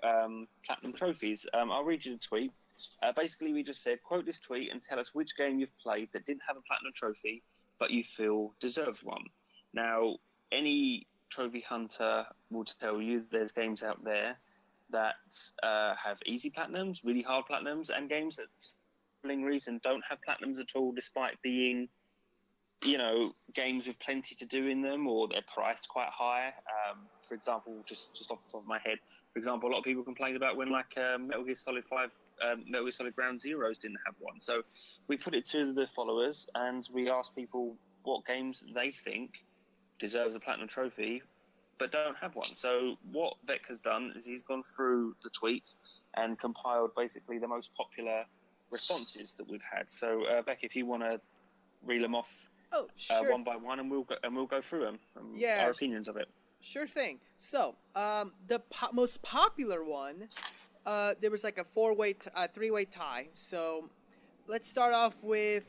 platinum trophies. I'll read you the tweet. Basically, we just said, quote this tweet and tell us which game you've played that didn't have a platinum trophy, but you feel deserves one. Now, any trophy hunter will tell you there's games out there that have easy platinums, really hard platinums, and games that, for some reason, don't have platinums at all, despite being, you know, games with plenty to do in them, or they're priced quite high. For example, just off the top of my head, for example, a lot of people complained about when Metal Gear Solid 5, Metal Gear Solid Ground Zeroes didn't have one. So we put it to the followers, and we asked people what games they think deserves a platinum trophy but don't have one. So what Vec has done is he's gone through the tweets and compiled basically the most popular responses that we've had. So Vec, if you want to reel them off sure. one by one, and we'll go through them. Our opinions of it. Sure thing. So the most popular one, there was like a three-way tie. So let's start off with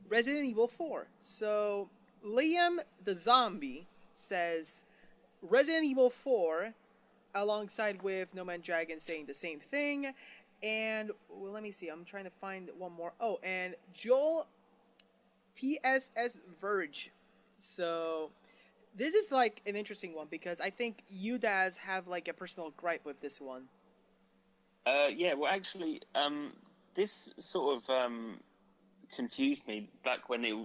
Resident Evil 4. So Liam the Zombie says Resident Evil 4, alongside with No Man's Dragon saying the same thing. And, well, let me see. I'm trying to find one more. Oh, and Joel PSS Verge. So this is like an interesting one because I think you, Daz, have like a personal gripe with this one. Yeah, well, actually, this sort of confused me back when it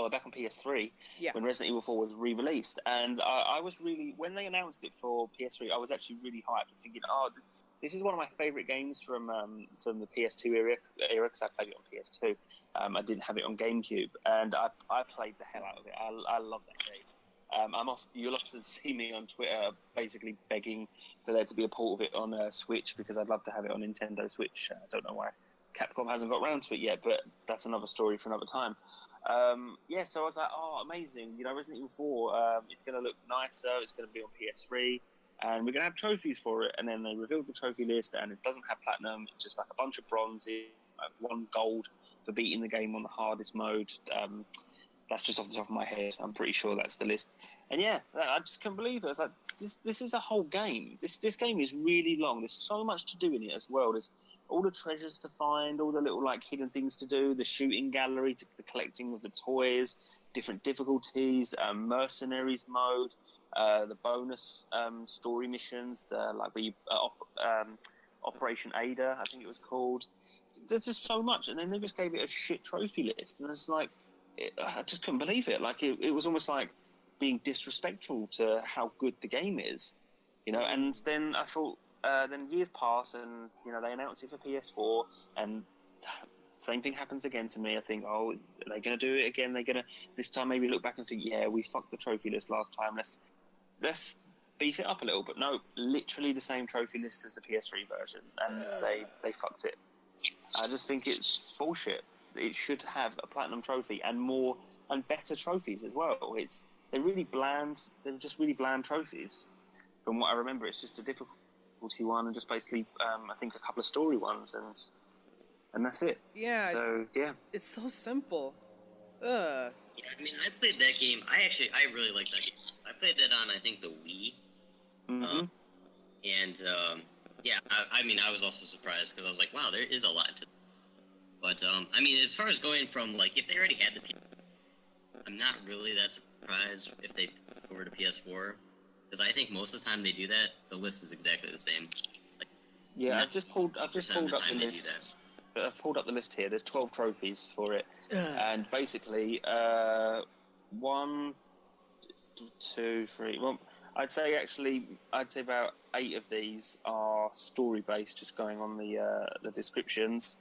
back on PS3, when Resident Evil 4 was re-released, and I was really, when they announced it for PS3, I was actually really hyped, just thinking, this is one of my favourite games from the PS2 era, because I played it on PS2. I didn't have it on GameCube, and I played the hell out of it. I love that game. You'll often see me on Twitter basically begging for there to be a port of it on Switch, because I'd love to have it on Nintendo Switch. I don't know why Capcom hasn't got around to it yet, but that's another story for another time. So I was like, amazing, you know, Resident Evil 4, it's going to look nicer, it's going to be on PS3, and we're going to have trophies for it. And then they revealed the trophy list, and it doesn't have platinum, it's just like a bunch of bronzes, like one gold for beating the game on the hardest mode. That's just off the top of my head, I'm pretty sure that's the list. And yeah, I just couldn't believe it. I was like, this is a whole game. This game is really long, there's so much to do in it as well. There's all the treasures to find, all the little like hidden things to do, the shooting gallery, the collecting of the toys, different difficulties, mercenaries mode, the bonus story missions, like Operation Ada, I think it was called. There's just so much, and then they just gave it a shit trophy list, and it's like, I just couldn't believe it. Like it was almost like being disrespectful to how good the game is, you know. And then I thought. Then years pass, and you know they announce it for PS4, and same thing happens again to me. I think, are they going to do it again? They're going to this time maybe look back and think, yeah, we fucked the trophy list last time. Let's beef it up a little. But no, literally the same trophy list as the PS3 version, and they fucked it. I just think it's bullshit. It should have a platinum trophy and more and better trophies as well. They're really bland. They're just really bland trophies. From what I remember, it's just a difficult one, and just basically I think a couple of story ones, and that's it. Yeah. So yeah, it's so simple. Yeah, I mean, I played that game. I really like that game. I played that on, I think, the Wii. Mm-hmm. I was also surprised because I was like, wow, there is a lot to. But I mean, as far as going from like, if they already had the, I'm not really that surprised if they go over to PS4. Because I think most of the time they do that, the list is exactly the same. Like, yeah, I've just pulled up the list. I've pulled up the list here. There's 12 trophies for it, and basically, 1, 2, 3. Well, I'd say about 8 of these are story based, just going on the descriptions.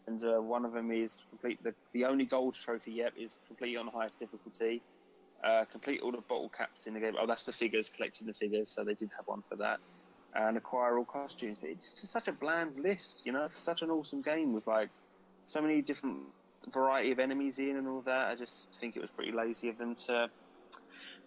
And one of them is complete the only gold trophy yet is complete on highest difficulty. Complete all the bottle caps in the game. Oh, that's the figures, collecting the figures. So they did have one for that. And acquire all costumes. It's just such a bland list, for such an awesome game with like so many different variety of enemies in and all that. I just think it was pretty lazy of them to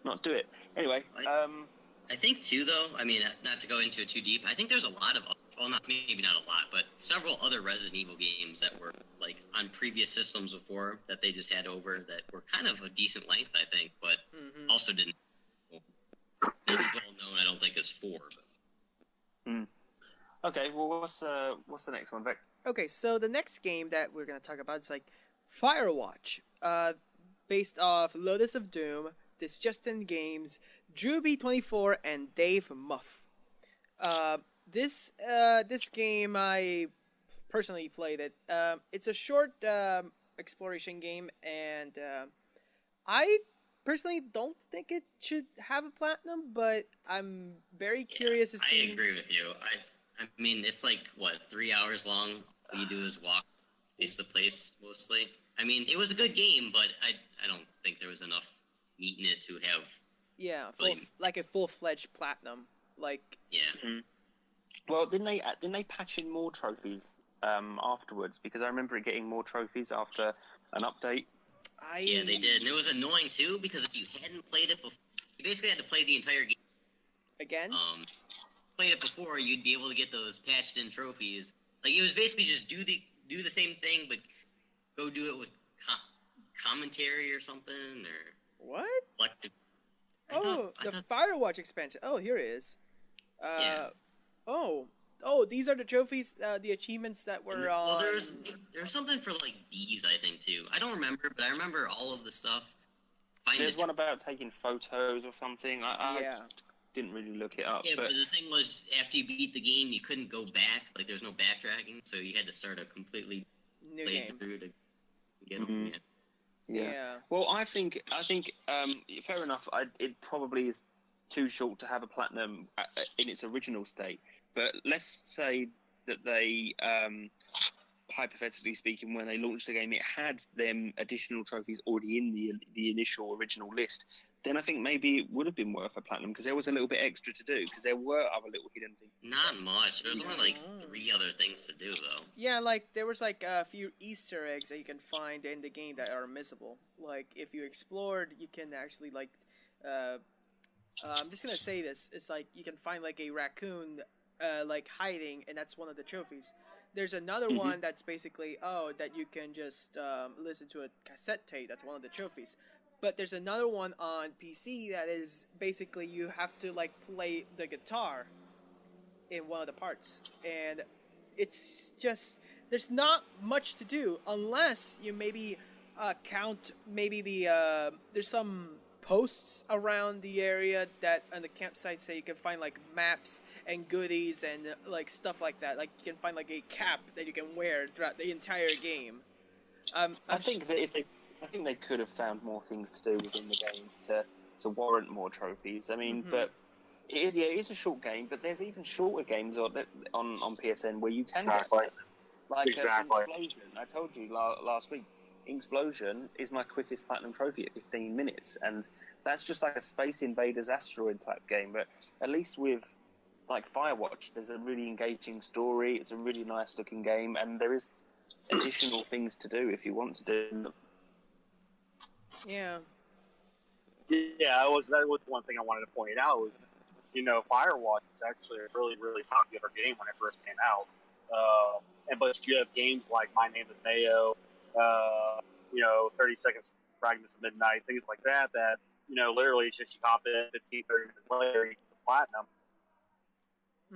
not do it. Anyway, I think too, though. I mean, not to go into it too deep. I think there's a lot of, well, maybe not a lot, but several other Resident Evil games that were like on previous systems before that they just had over that were kind of a decent length, I think, but also didn't. Maybe well known, I don't think, as 4. But. Okay, well, what's the next one, Vic? Okay, so the next game that we're gonna talk about is like Firewatch, based off Lotus of Doom, Disjustin Games, Drew B24, and Dave Muff. This game I personally played it. It's a short exploration game, and I personally don't think it should have a platinum, but I'm very curious to see. I agree with you. I mean, it's like, what, 3 hours long? All you do is walk place to place, mostly. I mean, it was a good game, but I don't think there was enough meat in it to have... Yeah, like a full-fledged platinum. Like... Yeah. Mm-hmm. Well, didn't they patch in more trophies afterwards? Because I remember it getting more trophies after an update. Yeah, they did. And it was annoying, too, because if you hadn't played it before... You basically had to play the entire game. Again? Played it before, you'd be able to get those patched in trophies. Like, it was basically just do the same thing, but go do it with commentary or something, or what? The Firewatch expansion. Oh, here it is. Yeah. Oh, these are the trophies, the achievements that were on. Well, there's something for like bees, I think, too. I don't remember, but I remember all of the stuff. There's one about taking photos or something. I didn't really look it up. Yeah, but the thing was, after you beat the game, you couldn't go back. Like, there's no backtracking, so you had to start a completely new game through to get them. Yeah. Well, I think fair enough. It probably is too short to have a platinum in its original state. But let's say that they, hypothetically speaking, when they launched the game, it had them additional trophies already in the initial original list. Then I think maybe it would have been worth a platinum because there was a little bit extra to do because there were other little hidden things. Not much. There's only like 3 other things to do though. Yeah, like there was like a few Easter eggs that you can find in the game that are missable. Like if you explored, you can actually like, I'm just gonna say this. It's like you can find like a raccoon, like hiding, and that's one of the trophies. There's another one that's basically that you can just listen to a cassette tape. That's one of the trophies. But there's another one on PC that is basically you have to like play the guitar in one of the parts, and it's just there's not much to do unless you maybe count maybe the there's some posts around the area that on the campsite say you can find like maps and goodies and like stuff like that. Like you can find like a cap that you can wear throughout the entire game. I think they could have found more things to do within the game to warrant more trophies. I mean, but it is a short game. But there's even shorter games on PSN where you can get like Explosion. I told you last week. Explosion is my quickest platinum trophy at 15 minutes, and that's just like a Space Invaders asteroid type game. But at least with like Firewatch, there's a really engaging story. It's a really nice looking game, and there is additional things to do if you want to do them. Yeah, that was one thing I wanted to point out was, Firewatch is actually a really, really popular game when it first came out. But you have games like My Name is Mayo, 30 Seconds Fragments of Midnight, things like that, literally it's just you hop in 15, 30 minutes later, you get the platinum.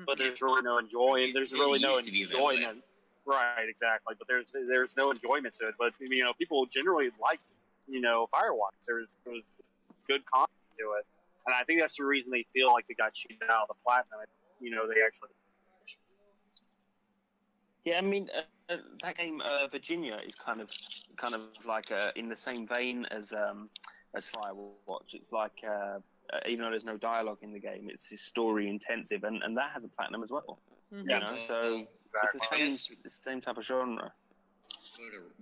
But there's really no enjoyment. There's really no enjoyment. Right, exactly. But there's no enjoyment to it. But, people generally like, Firewatch. There was good content to it. And I think that's the reason they feel like they got cheated out of the platinum. They actually... Yeah, I mean, that game, Virginia, is kind of like in the same vein as Firewatch. It's like even though there's no dialogue in the game, it's story intensive, and that has a platinum as well. Mhm. You know, so it's the same type of genre.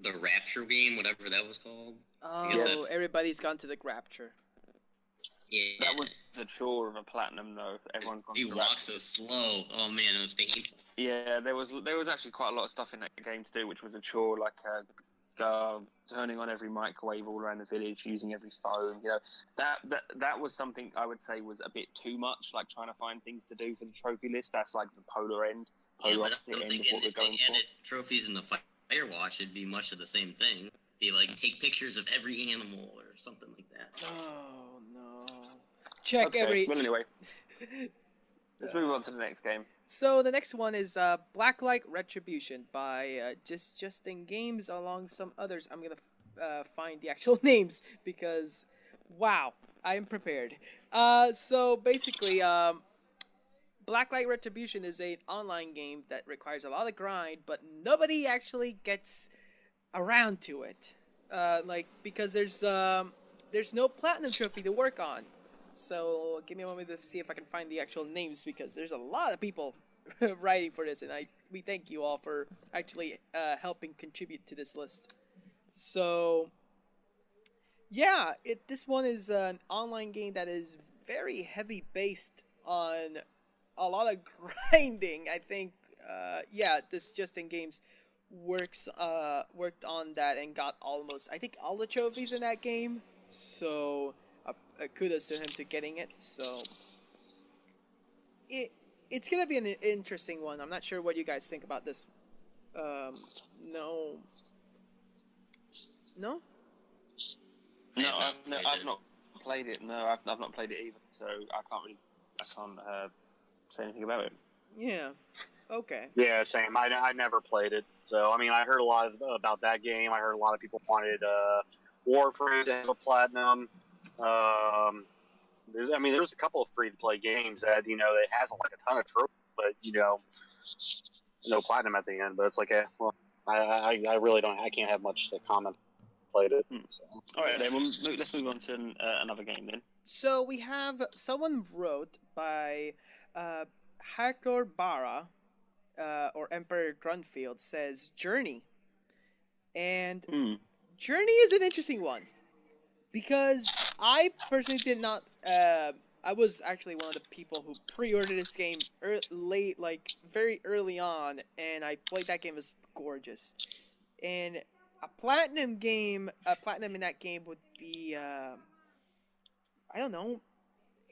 The Rapture game, whatever that was called. Oh, everybody's gone to the Rapture. Yeah, That was a chore of a platinum, though. Everyone's gone. You walk so slow. Oh man, it was painful. Yeah, there was actually quite a lot of stuff in that game to do, which was a chore, like turning on every microwave all around the village, using every phone. You know, that was something I would say was a bit too much. Like trying to find things to do for the trophy list. That's like the polar opposite end of what we're going for. Trophies in the Firewatch, it'd be much of the same thing. Be like take pictures of every animal or something like that. Oh no! Check okay, every. Well, anyway, let's move on to the next game. So the next one is Blacklight Retribution by Justin Games, along some others. I'm gonna find the actual names because, wow, I'm prepared. So basically, Blacklight Retribution is an online game that requires a lot of grind, but nobody actually gets around to it. Because there's no platinum trophy to work on. So give me a moment to see if I can find the actual names because there's a lot of people writing for this, and we thank you all for actually helping contribute to this list. So yeah, this one is an online game that is very heavy based on a lot of grinding. I think this Justin Games worked on that and got almost I think all the trophies in that game. So kudos to him to getting it. So it's gonna be an interesting one. I'm not sure what you guys think about this. No. I've not played it. No, I've not played it either. So I can't say anything about it. Yeah. Okay. Yeah, same. I never played it. So I mean, I heard a lot about that game. I heard a lot of people wanted Warframe to have a platinum. I mean, there's a couple of free-to-play games that, you know, it has like a ton of trophies, but, you know, no platinum at the end. But it's like, I really don't, I can't have much to comment. Played it. So. All right, then, let's move on to another game then. So we have someone wrote by Hector Barra, or Emperor Grunfield, says Journey. And Journey is an interesting one. Because I personally did not. I was actually one of the people who pre-ordered this game very early on, and I played that game. It was gorgeous. And a platinum in that game would be, I don't know,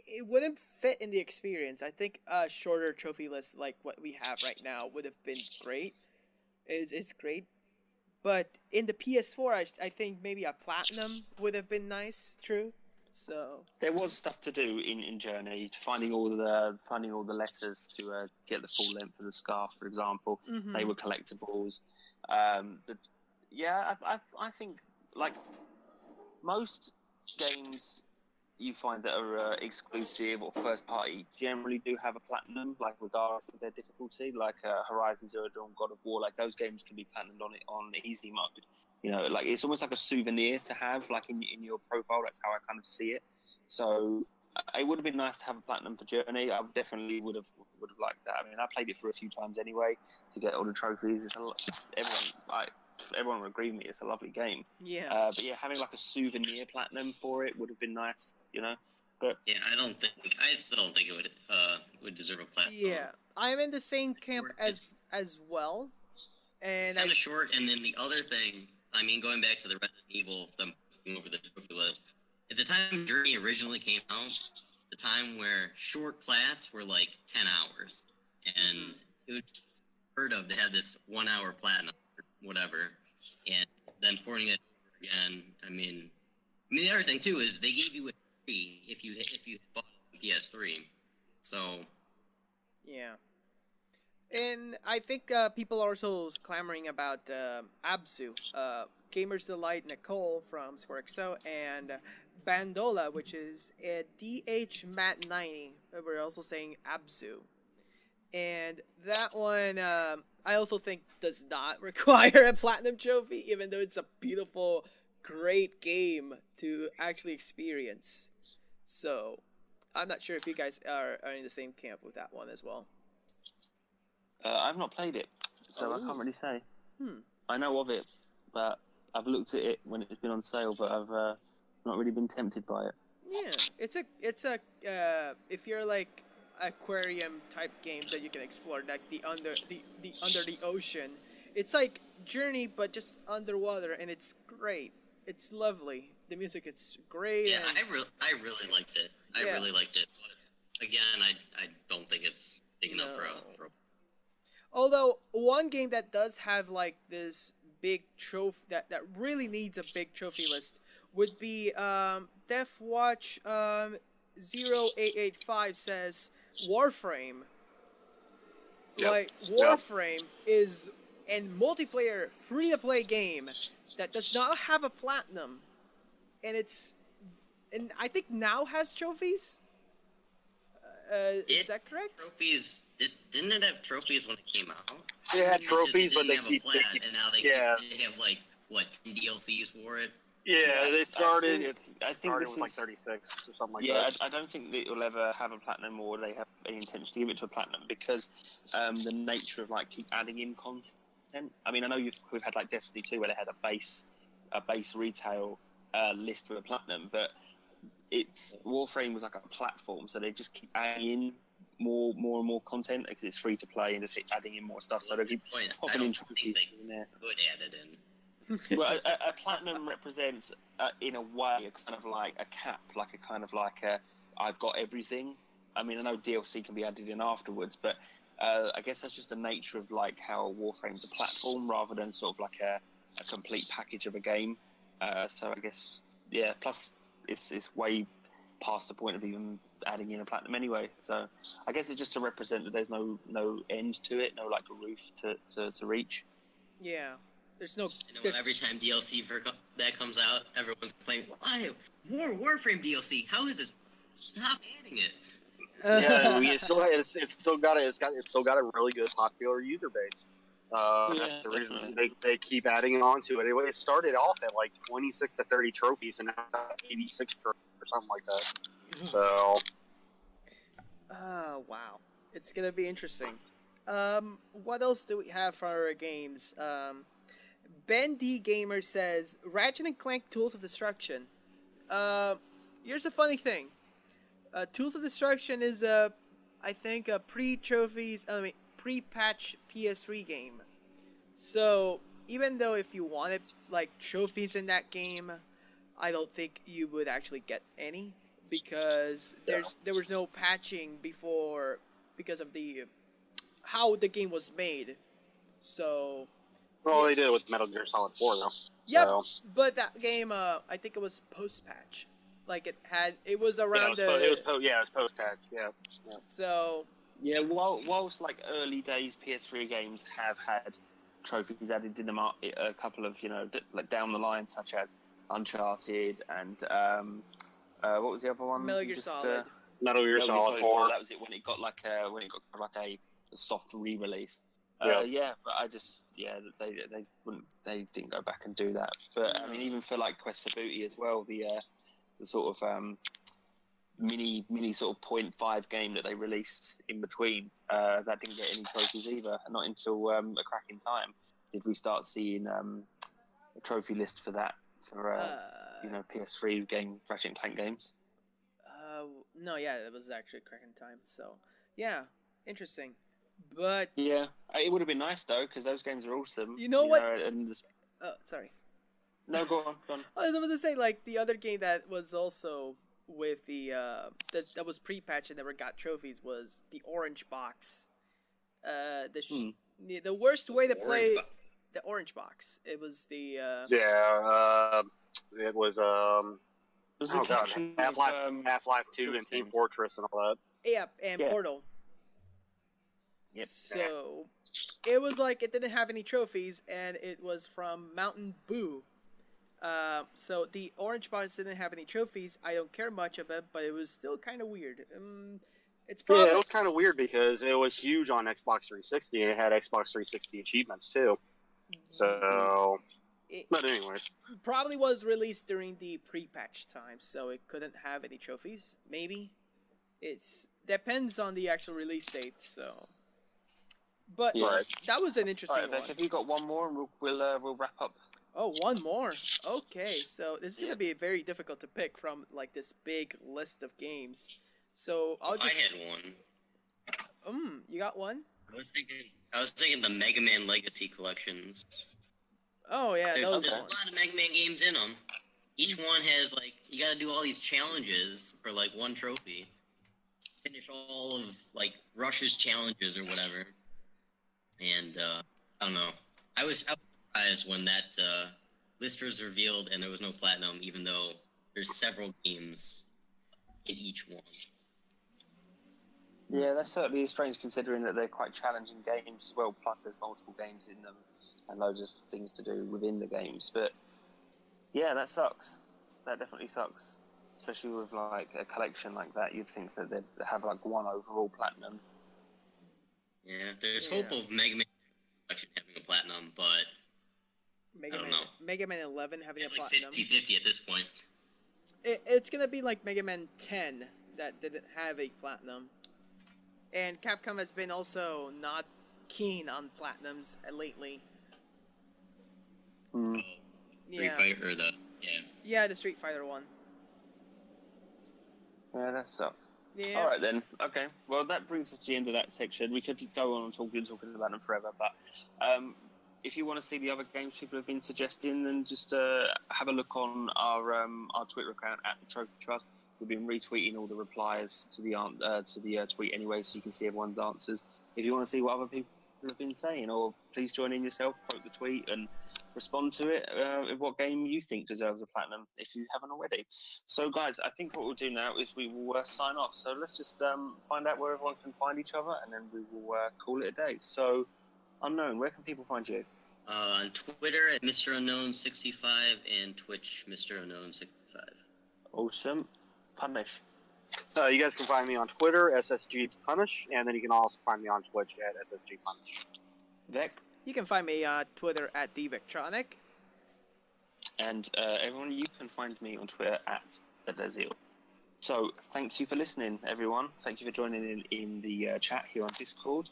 it wouldn't fit in the experience. I think a shorter trophy list like what we have right now would have been great. It's great. But in the PS4, I think maybe a platinum would have been nice. True. So there was stuff to do in Journey, finding all the letters to get the full length of the scarf, for example. Mm-hmm. They were collectibles. I think like most games you find that are exclusive or first party generally do have a platinum, like regardless of their difficulty. Like Horizon Zero Dawn, God of War, like those games can be platinumed on easy mode. You know, like it's almost like a souvenir to have, like in your profile. That's how I kind of see it. So it would have been nice to have a platinum for Journey. I definitely would have liked that. I mean, I played it for a few times anyway to get all the trophies. Everyone would agree with me. It's a lovely game. Yeah. But yeah, having like a souvenir platinum for it would have been nice, you know. But yeah, I still don't think it would deserve a platinum. Yeah, I'm in the same camp as well. And it's kind of short. And then the other thing, I mean, going back to the Resident Evil, them over the trophy list. At the time Journey originally came out, the time where short plats were like 10 hours, and it would be heard of to have this 1 hour platinum. Whatever, and then porting it again. I mean, the other thing too is they gave you a free if you bought PS3. So, yeah, and I think people are also clamoring about Abzu, Gamer's Delight Nicole from Square XO, and Bandula, which is a DH Mat 90. We're also saying Abzu, and that one. I also think does not require a platinum trophy, even though it's a beautiful, great game to actually experience. So, I'm not sure if you guys are in the same camp with that one as well. I've not played it, so I can't really say. I know of it, but I've looked at it when it's been on sale, but I've not really been tempted by it. Yeah, it's a if you're like aquarium type games that you can explore, like the under the ocean. It's like Journey, but just underwater, and it's great. It's lovely. The music is great. Yeah, and... I really liked it. I really liked it. But again, I don't think it's big enough for a... Although one game that does have like this big trophy that really needs a big trophy list would be Deathwatch 0885 says Warframe. Yep. Like Warframe is a multiplayer free-to-play game that does not have a platinum, and I think now has trophies. Is that correct? Trophies. Didn't it have trophies when it came out? It had trophies, but they keep and now they have like what 10 DLCs for it. Yeah, they started. I think it this was is like 36 or something like yeah, that. I don't think that it will ever have a platinum, or they have any intention to give it to a platinum, because the nature of like keep adding in content. I mean, I know we've had like Destiny 2 where they had a base retail list with a platinum, but Warframe was like a platform, so they just keep adding in more and more content because it's free to play and just keep adding in more stuff. So they keep popping in trophies in there. Could add it in. Well, a platinum represents, in a way, a kind of like a cap, like a kind of like a I've got everything. I mean, I know DLC can be added in afterwards, but I guess that's just the nature of like how Warframe's a platform rather than sort of like a complete package of a game. So I guess, yeah, plus it's way past the point of even adding in a platinum anyway. So I guess it's just to represent that there's no end to it, no like a roof to reach. Yeah. There's no. Every time DLC that comes out, everyone's complaining, "Why more Warframe DLC? How is this? Stop adding it." Yeah, it's still got a really good popular user base. That's the reason they keep adding it onto it. Anyway, it started off at like 26 to 30 trophies, and now it's at 86 trophies or something like that. So, wow, it's gonna be interesting. What else do we have for our games? Ben D Gamer says Ratchet and Clank Tools of Destruction. Here's a funny thing. Tools of Destruction is I think a pre-patch PS3 game. So even though if you wanted like trophies in that game, I don't think you would actually get any because there was no patching before because of the how the game was made. So. Well, they did it with Metal Gear Solid 4, though. Yep, so. But that game, I think it was post-patch. Like, it was around it was post-patch, yeah. So... Yeah, whilst, like, early days PS3 games have had trophies added in them, a couple of, like, down the line, such as Uncharted and, what was the other one? Metal Gear Solid. Metal Gear Solid 4. That was it, when it got, like, a soft re-release. Yeah, but I just they didn't go back and do that. But I mean, even for like Quest for Booty as well, the sort of mini sort of 0.5 game that they released in between, that didn't get any trophies either. And not until a cracking time did we start seeing a trophy list for that for PS3 game Ratchet and Clank games. No, yeah, it was actually cracking time. So yeah, interesting. But yeah, it would have been nice though because those games are awesome. You know what? Sorry. No, go on. I was about to say like the other game that was also with the that was pre-patch and never got trophies was the Orange Box. The worst way to play the Orange Box. It was the it was Half-Life 2 and Team Fortress and all that. Yeah, and Portal. Yep. So it was like it didn't have any trophies, and it was from Mountain Boo. So the Orange Box didn't have any trophies. I don't care much of it, but it was still kind of weird. It was kind of weird because it was huge on Xbox 360, and it had Xbox 360 achievements too. So, but anyways, probably was released during the pre-patch time, so it couldn't have any trophies. Maybe. It's depends on the actual release date. So, but Yeah. that was an All interesting right, Beck, one. have you got one more, and we'll wrap up. Oh, one more. Okay, so this is Yeah. gonna be very difficult to pick from like this big list of games. So I'll I just. had one. You got one? I was thinking the Mega Man Legacy collections. Oh yeah, those There's ones. a lot of Mega Man games in them. Each one has like you got to do all these challenges for like one trophy. Finish all of like Rush's challenges or whatever. And I don't know. I was surprised when that list was revealed and there was no platinum, even though there's several games in each one. Yeah, that's certainly strange considering that they're quite challenging games as well, plus there's multiple games in them and loads of things to do within the games. But yeah, that sucks. That definitely sucks. Especially with like a collection like that, you'd think that they'd have like one overall platinum. Yeah, there's hope of Mega Man collection having a platinum, but I don't know. Mega Man 11 having It's a like platinum. 50-50 at this point. It's gonna be like Mega Man 10 that didn't have a platinum. And Capcom has been also not keen on platinums lately. Mm. Street Fighter or the Yeah, the Street Fighter one. Yeah, that sucks. Yeah. All right then. Okay. Well, that brings us to the end of that section. We could go on talking about them forever, but if you want to see the other games people have been suggesting, then just have a look on our Twitter account at the Trophy Trust. We've been retweeting all the replies to the tweet anyway, so you can see everyone's answers. If you want to see what other people have been saying, or please join in yourself, quote the tweet, and respond to it. What game you think deserves a platinum, if you haven't already. So, guys, I think what we'll do now is we will sign off. So let's just find out where everyone can find each other, and then we will call it a day. So, Unknown, where can people find you? On Twitter at Mr. Unknown65 and Twitch Mr. Unknown65. Awesome. Punish. You guys can find me on Twitter, SSG Punish, and then you can also find me on Twitch at SSG Punish. Vic? You can find me on Twitter at DVictronic. And everyone, you can find me on Twitter at Adazil. So, thank you for listening, everyone. Thank you for joining in the chat here on Discord.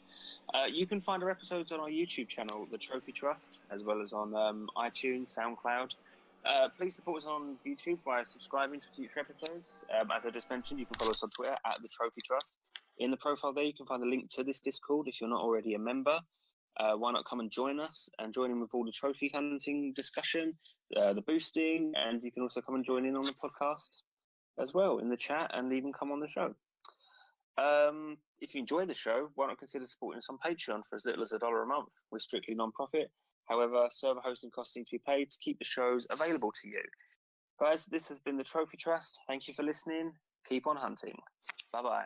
You can find our episodes on our YouTube channel, The Trophy Trust, as well as on iTunes, SoundCloud. Please support us on YouTube by subscribing to future episodes. As I just mentioned, you can follow us on Twitter at The Trophy Trust. In the profile there, you can find the link to this Discord if you're not already a member. Why not come and join us and join in with all the trophy hunting discussion, the boosting, and you can also come and join in on the podcast as well in the chat and even come on the show. If you enjoy the show, why not consider supporting us on Patreon for as little as $1 a month? We're strictly non-profit. However, server hosting costs need to be paid to keep the shows available to you. Guys, this has been the Trophy Trust. Thank you for listening. Keep on hunting. Bye-bye.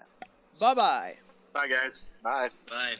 Bye-bye. Bye, guys. Bye. Bye.